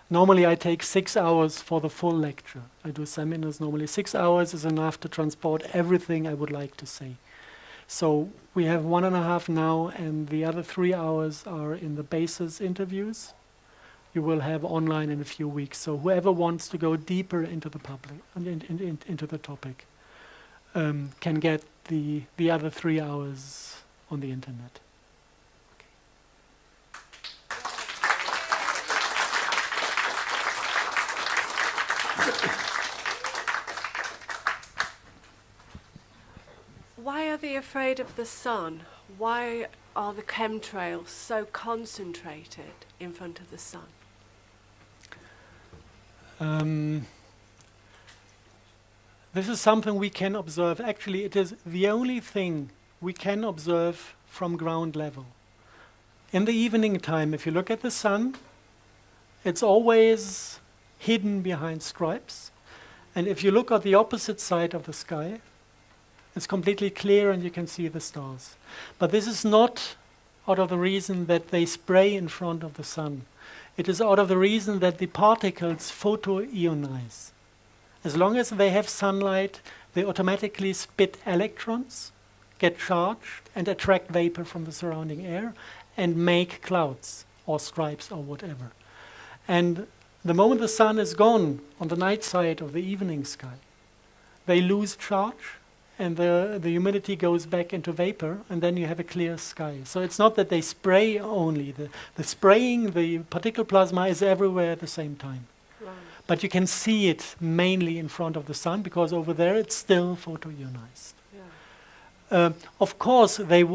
normally I take 6 hours for the full lecture. I do seminars normally. 6 hours is enough to transport everything I would like to say. So we have 1.5 now, and the other 3 hours are in the basis interviews. You will have online in a few weeks. So whoever wants to go deeper into the into the topic can get the other 3 hours on the internet. Why are they afraid of the sun? Why are the chemtrails so concentrated in front of the sun? This is something we can observe. Actually, it is the only thing we can observe from ground level. In the evening time, if you look at the sun, it's always hidden behind stripes. And if you look at the opposite side of the sky, it's completely clear and you can see the stars. But this is not out of the reason that they spray in front of the sun. It is out of the reason that the particles photoionize. As long as they have sunlight, they automatically spit electrons, get charged, and attract vapor from the surrounding air, and make clouds, or stripes, or whatever. And the moment the sun is gone on the night side of the evening sky, they lose charge, and the humidity goes back into vapor, and then you have a clear sky. So it's not that they spray only. The spraying, the particle plasma is everywhere at the same time. Right. But you can see it mainly in front of the sun, because over there it's still photoionized. Yeah. Of course, there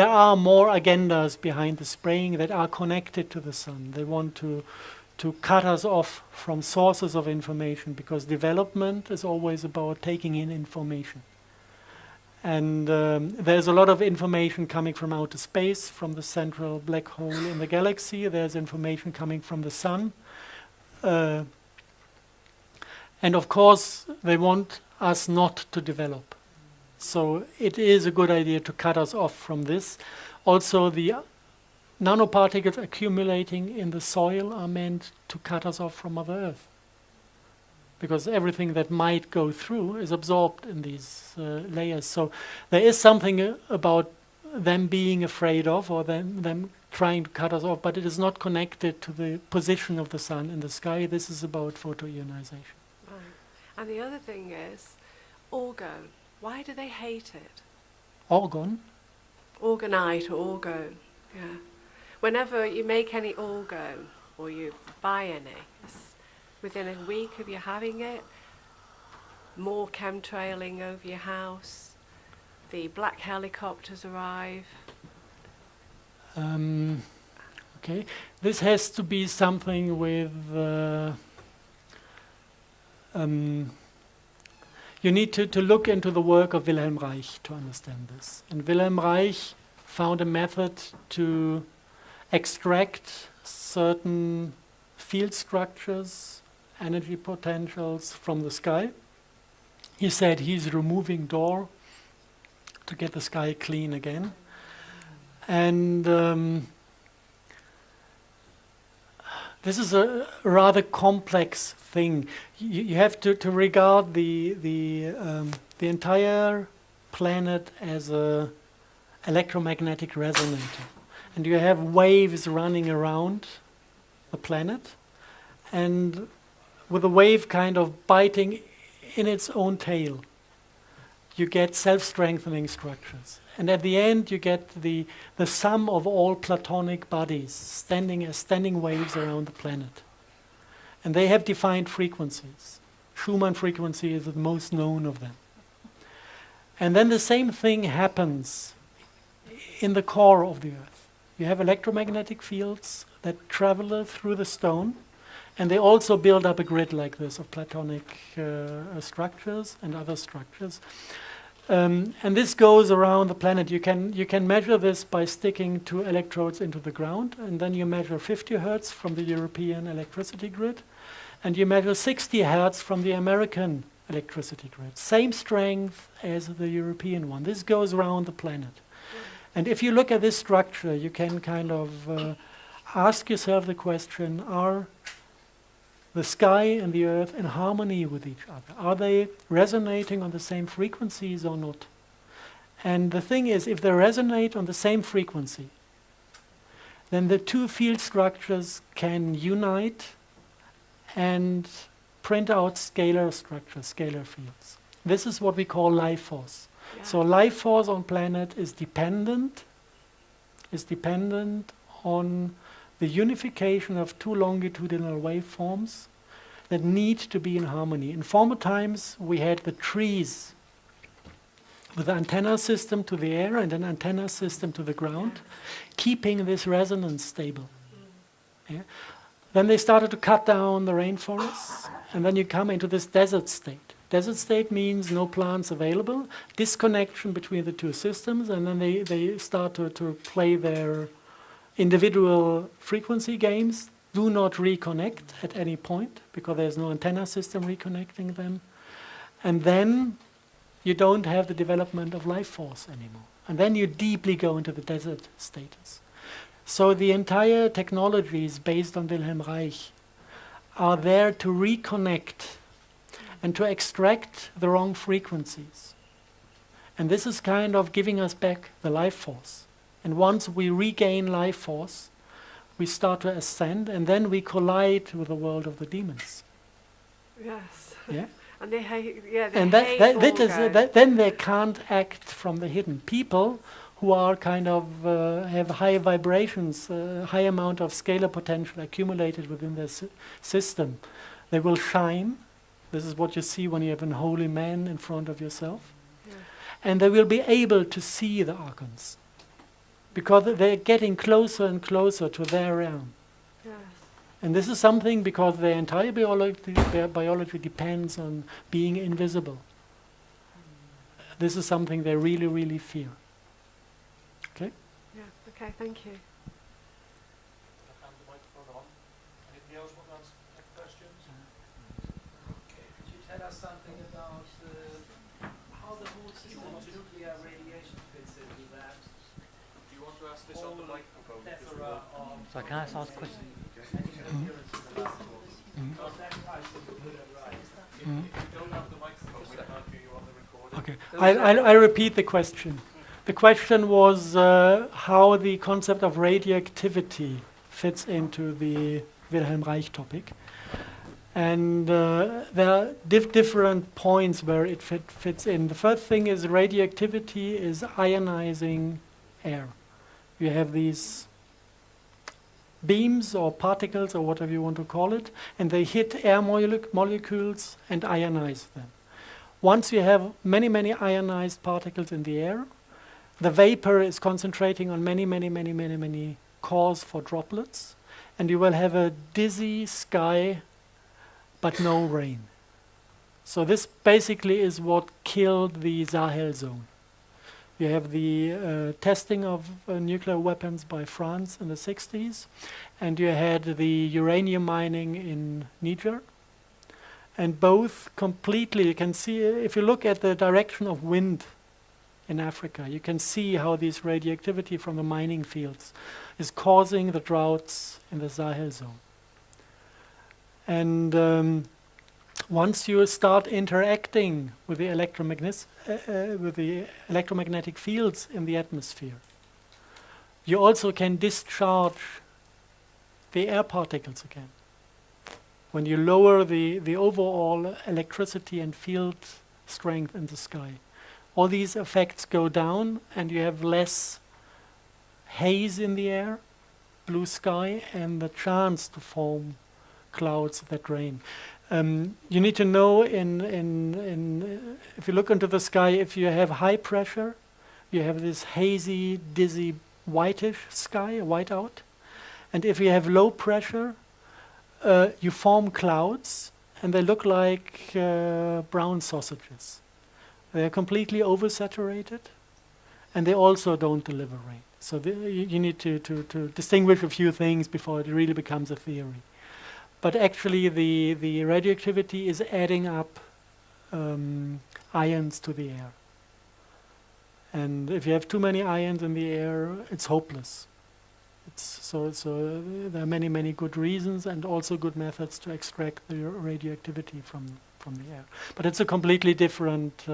are more agendas behind the spraying that are connected to the sun. They want to cut us off from sources of information, because development is always about taking in information. And there's a lot of information coming from outer space, from the central black hole in the galaxy. There's information coming from the sun. And of course, they want us not to develop. So it is a good idea to cut us off from this. Also, the nanoparticles accumulating in the soil are meant to cut us off from Mother Earth, because everything that might go through is absorbed in these layers. So there is something about them being afraid of, or them trying to cut us off, but it is not connected to the position of the sun in the sky. This is about photoionization. Right. And the other thing is, orgone. Why do they hate it? Orgone? Orgonite or orgone, yeah. Whenever you make any orgone, or you buy any, within a week of you having it, more chemtrailing over your house, the black helicopters arrive. Okay, this has to be something with... you need to look into the work of Wilhelm Reich to understand this. And Wilhelm Reich found a method to extract certain field structures, energy potentials from the sky. He said he's removing Dor to get the sky clean again. And this is a rather complex thing. You have to regard the entire planet as a electromagnetic resonator, and you have waves running around the planet, and with a wave kind of biting in its own tail, you get self-strengthening structures. And at the end, you get the sum of all platonic bodies standing as standing waves around the planet. And they have defined frequencies. Schumann frequency is the most known of them. And then the same thing happens in the core of the Earth. You have electromagnetic fields that travel through the stone, and they also build up a grid like this of platonic structures and other structures. And this goes around the planet. You can measure this by sticking two electrodes into the ground, and then you measure 50 hertz from the European electricity grid, and you measure 60 hertz from the American electricity grid. Same strength as the European one. This goes around the planet. And if you look at this structure, you can kind of ask yourself the question, are the sky and the earth in harmony with each other? Are they resonating on the same frequencies or not? And the thing is, if they resonate on the same frequency, then the two field structures can unite and print out scalar structures, scalar fields. This is what we call life force. Yeah. So life force on planet is dependent on the unification of two longitudinal waveforms that need to be in harmony. In former times, we had the trees with an antenna system to the air and an antenna system to the ground, keeping this resonance stable. Yeah? Then they started to cut down the rainforests, and then you come into this desert state. Desert state means no plants available, disconnection between the two systems, and then they start to play their individual frequency games. Do not reconnect at any point because there's no antenna system reconnecting them. And then you don't have the development of life force anymore. And then you deeply go into the desert status. So the entire technologies based on Wilhelm Reich are there to reconnect and to extract the wrong frequencies. And this is kind of giving us back the life force. And once we regain life force, we start to ascend, and then we collide with the world of the demons. Yes. Yeah. And they hate. Yeah. They And hate then they can't act from the hidden. People who are kind of have high vibrations, high amount of scalar potential accumulated within their system, they will shine. This is what you see when you have an holy man in front of yourself, and they will be able to see the Archons. Because they're getting closer and closer to their realm. Yes. And this is something because their entire biology depends on being invisible. This is something they really, really fear. Okay? Yeah, okay, thank you. And the microphone on. Anybody else want to ask questions? Okay, could you tell us something about how the whole system of nuclear radiation fits into that? To ask this on the microphone. Plethora of So can I ask a question? interferences around because that ties to the good and right. If you don't have the microphone, we can't hear you on the recording. Okay, I repeat the question. The question was how the concept of radioactivity fits into the Wilhelm Reich topic. And there are different points where it fits in. The first thing is radioactivity is ionizing air. You have these beams or particles or whatever you want to call it, and they hit air molecules and ionize them. Once you have many, many ionized particles in the air, the vapor is concentrating on many cores for droplets, and you will have a dizzy sky but no rain. So this basically is what killed the Sahel zone. You have the testing of nuclear weapons by France in the 60s, and you had the uranium mining in Niger. And both completely, you can see, if you look at the direction of wind in Africa. You can see how this radioactivity from the mining fields is causing the droughts in the Sahel zone. And once you start interacting with the electromagnetic fields in the atmosphere, you also can discharge the air particles again. When you lower the overall electricity and field strength in the sky, all these effects go down and you have less haze in the air, blue sky, and the chance to form clouds that rain. You need to know if you look into the sky, if you have high pressure, you have this hazy, dizzy, whitish sky, whiteout. And if you have low pressure, you form clouds, and they look like brown sausages. They are completely oversaturated, and they also don't deliver rain. So you need to distinguish a few things before it really becomes a theory. But actually, the radioactivity is adding up ions to the air. And if you have too many ions in the air, it's hopeless. So there are many, many good reasons and also good methods to extract the radioactivity from the air. But it's a completely different...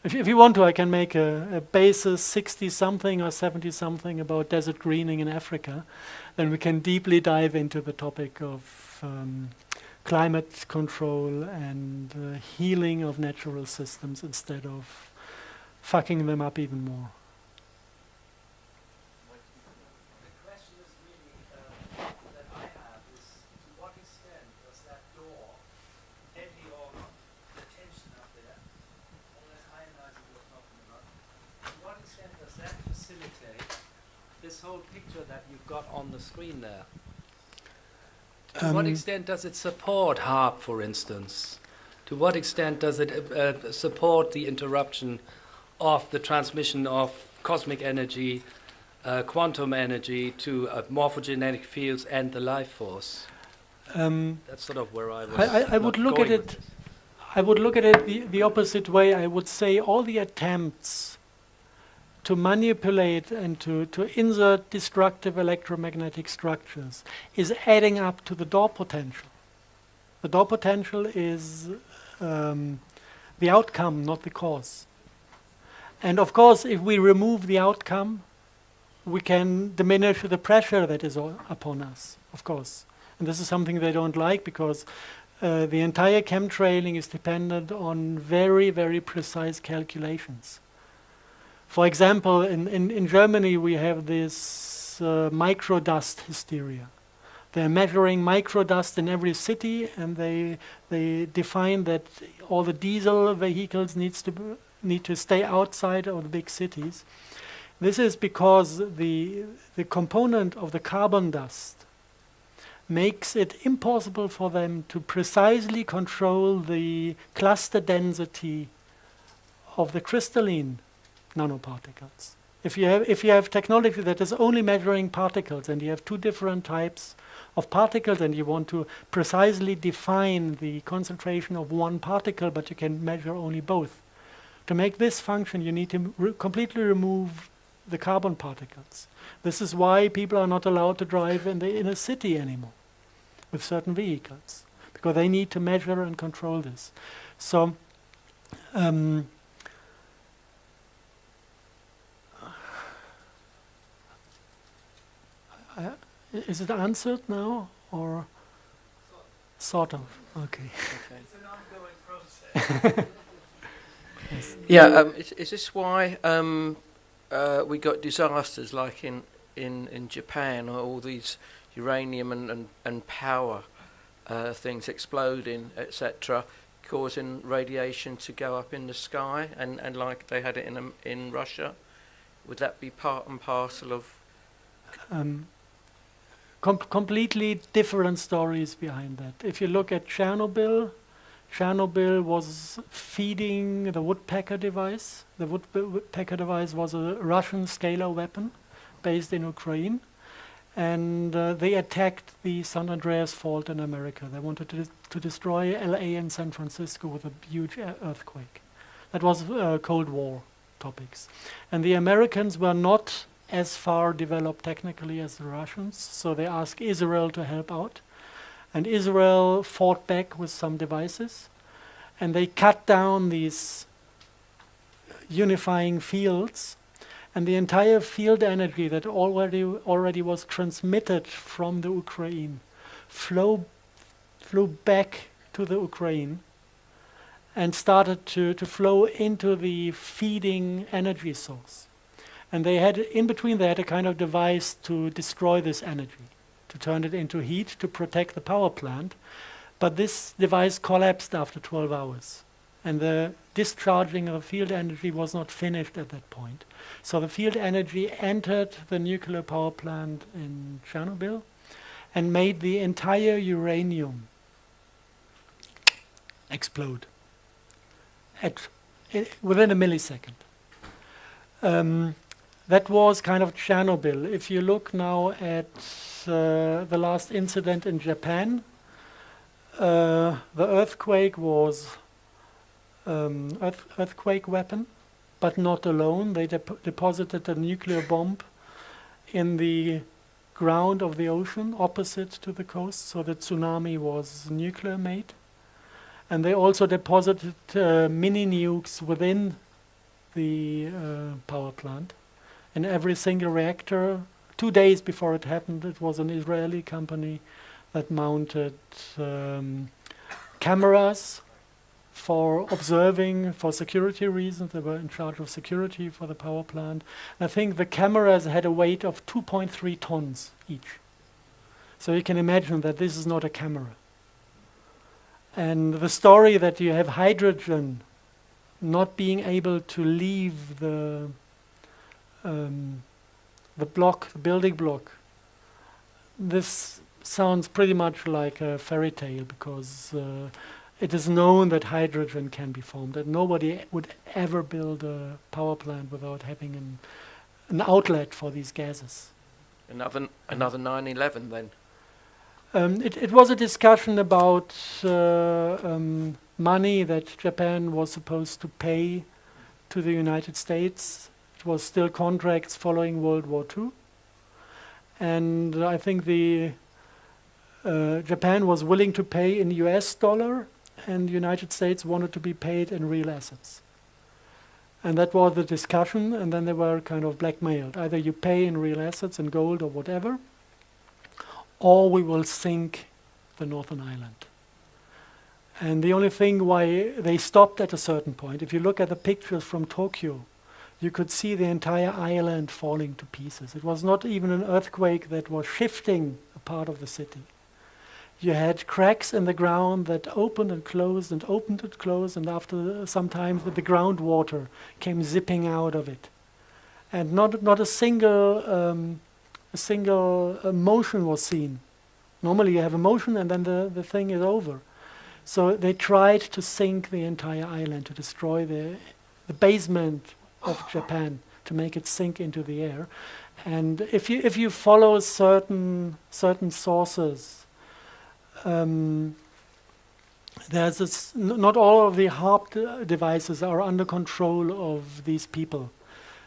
if you want to, I can make a basis 60-something or 70-something about desert greening in Africa. Then we can deeply dive into the topic of climate control and healing of natural systems instead of fucking them up even more. This whole picture that you've got on the screen there. To what extent does it support HARP, for instance? To what extent does it support the interruption of the transmission of cosmic energy, quantum energy to morphogenetic fields and the life force? That's sort of where I was. I would look at it. I would look at it the opposite way. I would say all the attempts to manipulate and to insert destructive electromagnetic structures is adding up to the Dor potential. The Dor potential is the outcome, not the cause. And of course, if we remove the outcome, we can diminish the pressure that is upon us, of course. And this is something they don't like because the entire chemtrailing is dependent on very, very precise calculations. For example, in Germany, we have this microdust hysteria. They're measuring microdust in every city, and they define that all the diesel vehicles need to stay outside of the big cities. This is because the component of the carbon dust makes it impossible for them to precisely control the cluster density of the crystalline nanoparticles. If you have technology that is only measuring particles and you have two different types of particles and you want to precisely define the concentration of one particle but you can measure only both. To make this function you need to completely remove the carbon particles. This is why people are not allowed to drive in the inner city anymore with certain vehicles, because they need to measure and control this. So is it answered now, or sort of? Okay. It's an ongoing process. Yes. Yeah, is this why we got disasters like in Japan, all these uranium and power things exploding, etc., causing radiation to go up in the sky, and like they had it in Russia? Would that be part and parcel of? Completely different stories behind that. If you look at Chernobyl was feeding the woodpecker device. The woodpecker device was a Russian scalar weapon based in Ukraine, and they attacked the San Andreas Fault in America. They wanted to destroy LA and San Francisco with a huge earthquake. That was Cold War topics. And the Americans were not as far developed technically as the Russians, so they asked Israel to help out. And Israel fought back with some devices, and they cut down these unifying fields, and the entire field energy that already was transmitted from the Ukraine flew back to the Ukraine and started to flow into the feeding energy source. And they had, in between, they had a kind of device to destroy this energy, to turn it into heat, to protect the power plant. But this device collapsed after 12 hours. And the discharging of field energy was not finished at that point. So the field energy entered the nuclear power plant in Chernobyl and made the entire uranium explode within a millisecond. That was kind of Chernobyl. If you look now at the last incident in Japan, the earthquake was earthquake weapon, but not alone. They deposited a nuclear bomb in the ground of the ocean opposite to the coast, so the tsunami was nuclear made. And they also deposited mini nukes within the power plant. In every single reactor, 2 days before it happened, it was an Israeli company that mounted cameras for observing, for security reasons. They were in charge of security for the power plant. And I think the cameras had a weight of 2.3 tons each. So you can imagine that this is not a camera. And the story that you have hydrogen not being able to leave the building block, this sounds pretty much like a fairy tale, because it is known that hydrogen can be formed, and nobody would ever build a power plant without having an outlet for these gases. Another 9/11 then. It was a discussion about money that Japan was supposed to pay to the United States. It was still contracts following World War II. And I think Japan was willing to pay in US dollar, and the United States wanted to be paid in real assets. And that was the discussion, and then they were kind of blackmailed. Either you pay in real assets, in gold or whatever, or we will sink the Northern Island. And the only thing why they stopped at a certain point, if you look at the pictures from Tokyo, you could see the entire island falling to pieces. It was not even an earthquake that was shifting a part of the city. You had cracks in the ground that opened and closed and opened and closed, and after some time the groundwater came zipping out of it. And not a single motion was seen. Normally you have a motion and then the thing is over. So they tried to sink the entire island, to destroy the basement of Japan, to make it sink into the air. And if you follow certain sources, there's this, not all of the HARP devices are under control of these people.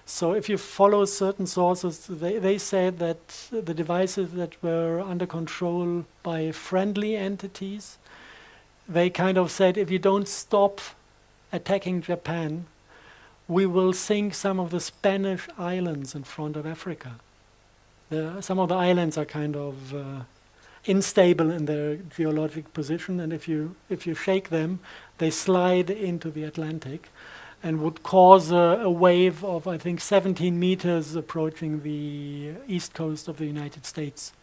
So if you follow certain sources, they said that the devices that were under control by friendly entities, they kind of said, if you don't stop attacking Japan, we will sink some of the Spanish islands in front of Africa. Some of the islands are kind of unstable in their geologic position, and if you shake them, they slide into the Atlantic and would cause a wave of, I think, 17 meters approaching the east coast of the United States.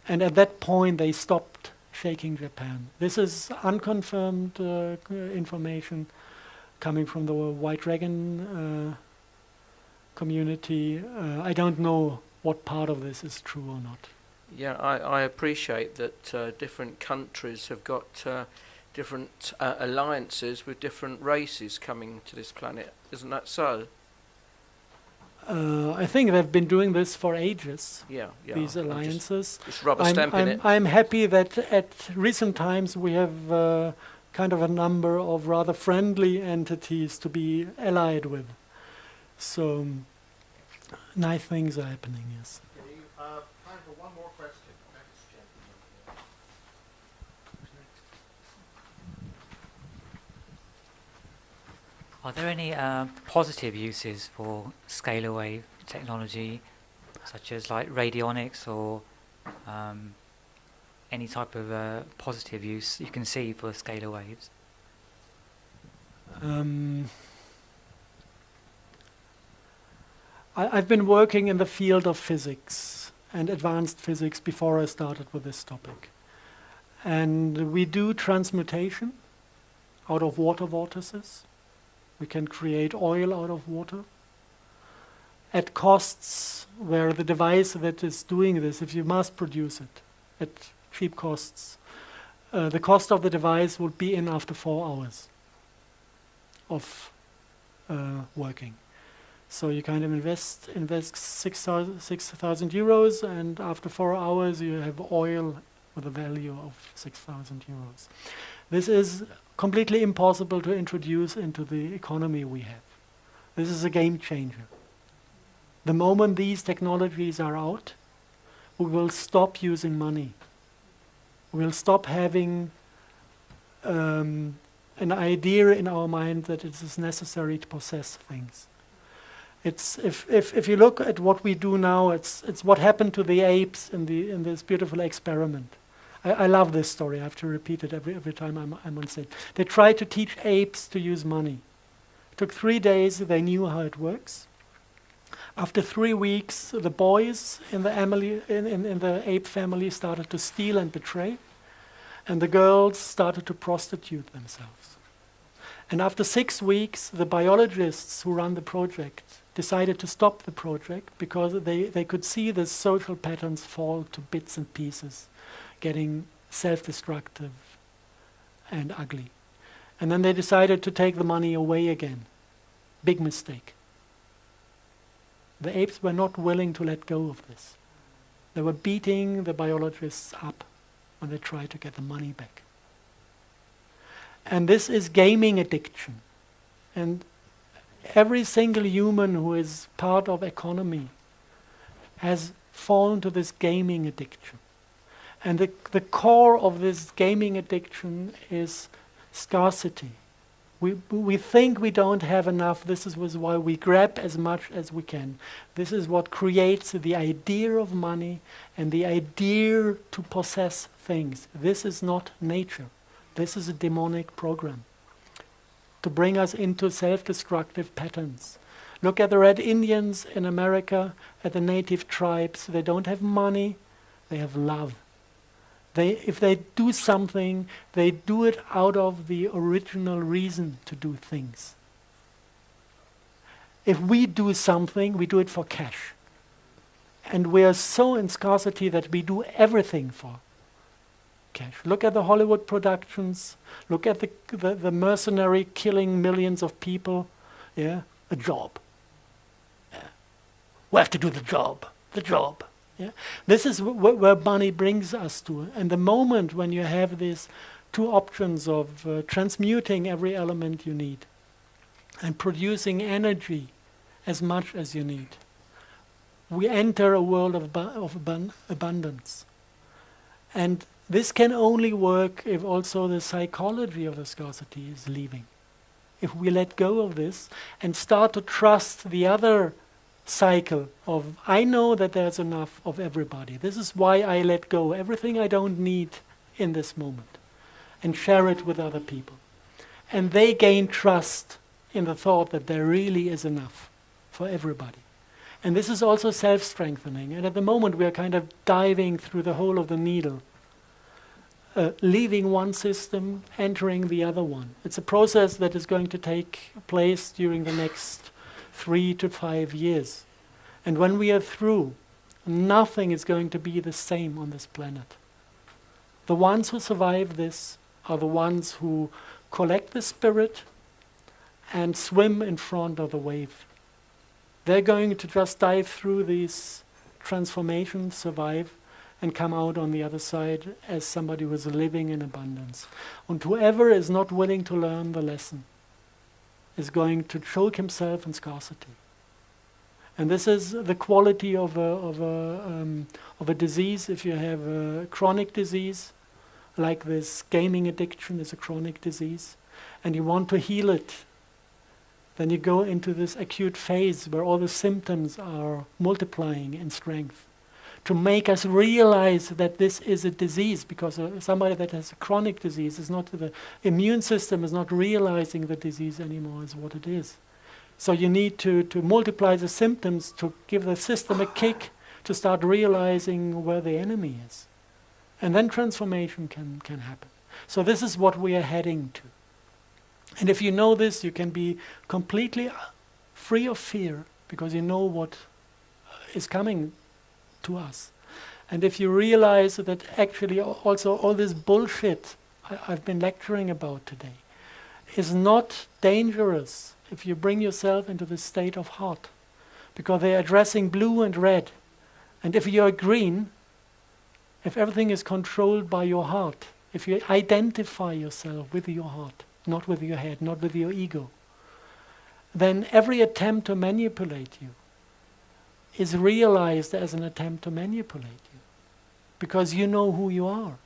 And at that point, they stopped shaking Japan. This is unconfirmed information coming from the White Dragon community. I don't know what part of this is true or not. Yeah, I appreciate that different countries have got different alliances with different races coming to this planet. Isn't that so? I think they've been doing this for ages, Yeah. these alliances. Just rubber stamping it. I'm happy that at recent times we have kind of a number of rather friendly entities to be allied with. So nice things are happening, yes. Okay, time for one more question. Next gentleman. Are there any positive uses for scalar wave technology, such as like radionics or any type of positive use you can see for scalar waves? I've been working in the field of physics and advanced physics before I started with this topic. And we do transmutation out of water vortices. We can create oil out of water at costs where the device that is doing this, if you mass produce it at cheap costs, the cost of the device would be in after 4 hours of working. So you kind of invest 6,000 euros, and after 4 hours you have oil with a value of 6,000 euros. This is completely impossible to introduce into the economy we have. This is a game changer. The moment these technologies are out, we will stop using money. We'll stop having an idea in our mind that it is necessary to possess things. It's if you look at what we do now, it's what happened to the apes in this beautiful experiment. I love this story. I have to repeat it every time I'm on stage. They tried to teach apes to use money. It took 3 days. They knew how it works. After 3 weeks, the boys in the ape family started to steal and betray, and the girls started to prostitute themselves. And after 6 weeks, the biologists who run the project decided to stop the project because they could see the social patterns fall to bits and pieces, getting self-destructive and ugly. And then they decided to take the money away again. Big mistake. The apes were not willing to let go of this. They were beating the biologists up when they tried to get the money back. And this is gaming addiction. And every single human who is part of economy has fallen to this gaming addiction. And the core of this gaming addiction is scarcity. We think we don't have enough. This is why we grab as much as we can. This is what creates the idea of money and the idea to possess things. This is not nature. This is a demonic program to bring us into self-destructive patterns. Look at the Red Indians in America, at the native tribes. They don't have money, they have love. If they do something, they do it out of the original reason to do things. If we do something, we do it for cash. And we are so in scarcity that we do everything for cash. Look at the Hollywood productions. Look at the mercenary killing millions of people. Yeah, a job. Yeah. We have to do the job. The job. Yeah? This is where money brings us to. And the moment when you have these two options of transmuting every element you need and producing energy as much as you need, we enter a world of abundance. And this can only work if also the psychology of the scarcity is leaving. If we let go of this and start to trust the other cycle of, I know that there's enough of everybody. This is why I let go everything I don't need in this moment and share it with other people. And they gain trust in the thought that there really is enough for everybody. And this is also self-strengthening. And at the moment we are kind of diving through the hole of the needle, leaving one system, entering the other one. It's a process that is going to take place during the next 3 to 5 years. And when we are through, nothing is going to be the same on this planet. The ones who survive this are the ones who collect the spirit and swim in front of the wave. They're going to just dive through these transformations, survive, and come out on the other side as somebody who is living in abundance. And whoever is not willing to learn the lesson is going to choke himself in scarcity. And this is the quality of a disease. If you have a chronic disease, like this gaming addiction is a chronic disease, and you want to heal it, then you go into this acute phase where all the symptoms are multiplying in strength to make us realize that this is a disease, because somebody that has a chronic disease is not, the immune system is not realizing the disease anymore as what it is. So you need to multiply the symptoms to give the system a kick to start realizing where the enemy is. And then transformation can happen. So this is what we are heading to. And if you know this, you can be completely free of fear, because you know what is coming to us. And if you realize that actually also all this bullshit I've been lecturing about today is not dangerous if you bring yourself into the state of heart, because they're addressing blue and red. And if you're green, if everything is controlled by your heart, if you identify yourself with your heart, not with your head, not with your ego, then every attempt to manipulate you is realized as an attempt to manipulate you, because you know who you are.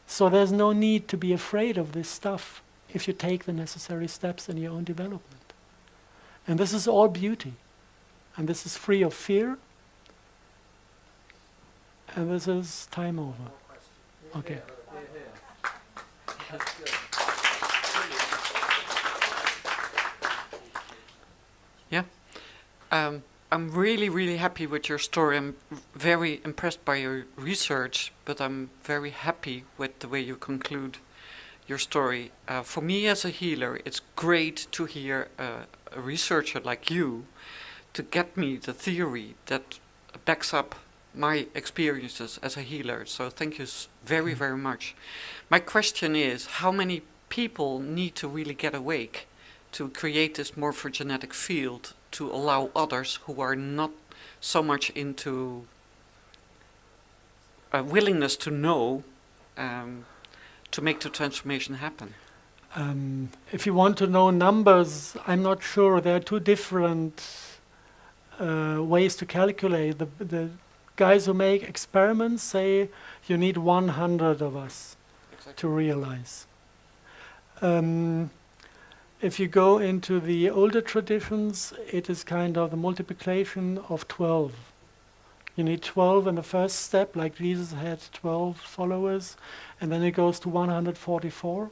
So there's no need to be afraid of this stuff if you take the necessary steps in your own development. And this is all beauty. And this is free of fear. And this is time over. Okay. Yeah. I'm really, really happy with your story. I'm very impressed by your research, but I'm very happy with the way you conclude your story. For me as a healer, it's great to hear a researcher like you to get me the theory that backs up my experiences as a healer. So thank you very, very much. My question is, how many people need to really get awake to create this morphogenetic field to allow others who are not so much into a willingness to know to make the transformation happen? If you want to know numbers, I'm not sure. There are two different ways to calculate. The guys who make experiments say you need 100 of us to realize. If you go into the older traditions, it is kind of the multiplication of 12. You need 12 in the first step, like Jesus had 12 followers, and then it goes to 144,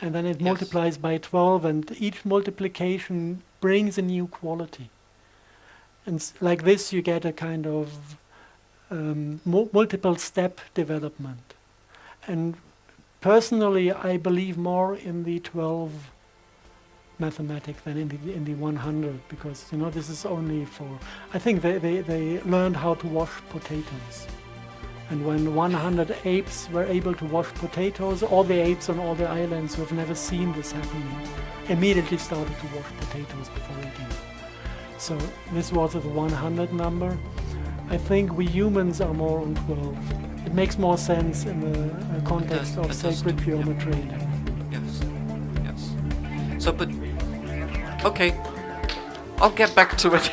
and then it multiplies by 12, and each multiplication brings a new quality. And like this, you get a kind of multiple step development. And personally, I believe more in the 12 mathematic than in the 100, because this is only for, I think they learned how to wash potatoes, and when 100 apes were able to wash potatoes, all the apes on all the islands who have never seen this happening immediately started to wash potatoes before eating. So this was the 100 number. I think we humans are more on 12. It makes more sense in the context of sacred geometry. Yes. So, but okay, I'll get back to it.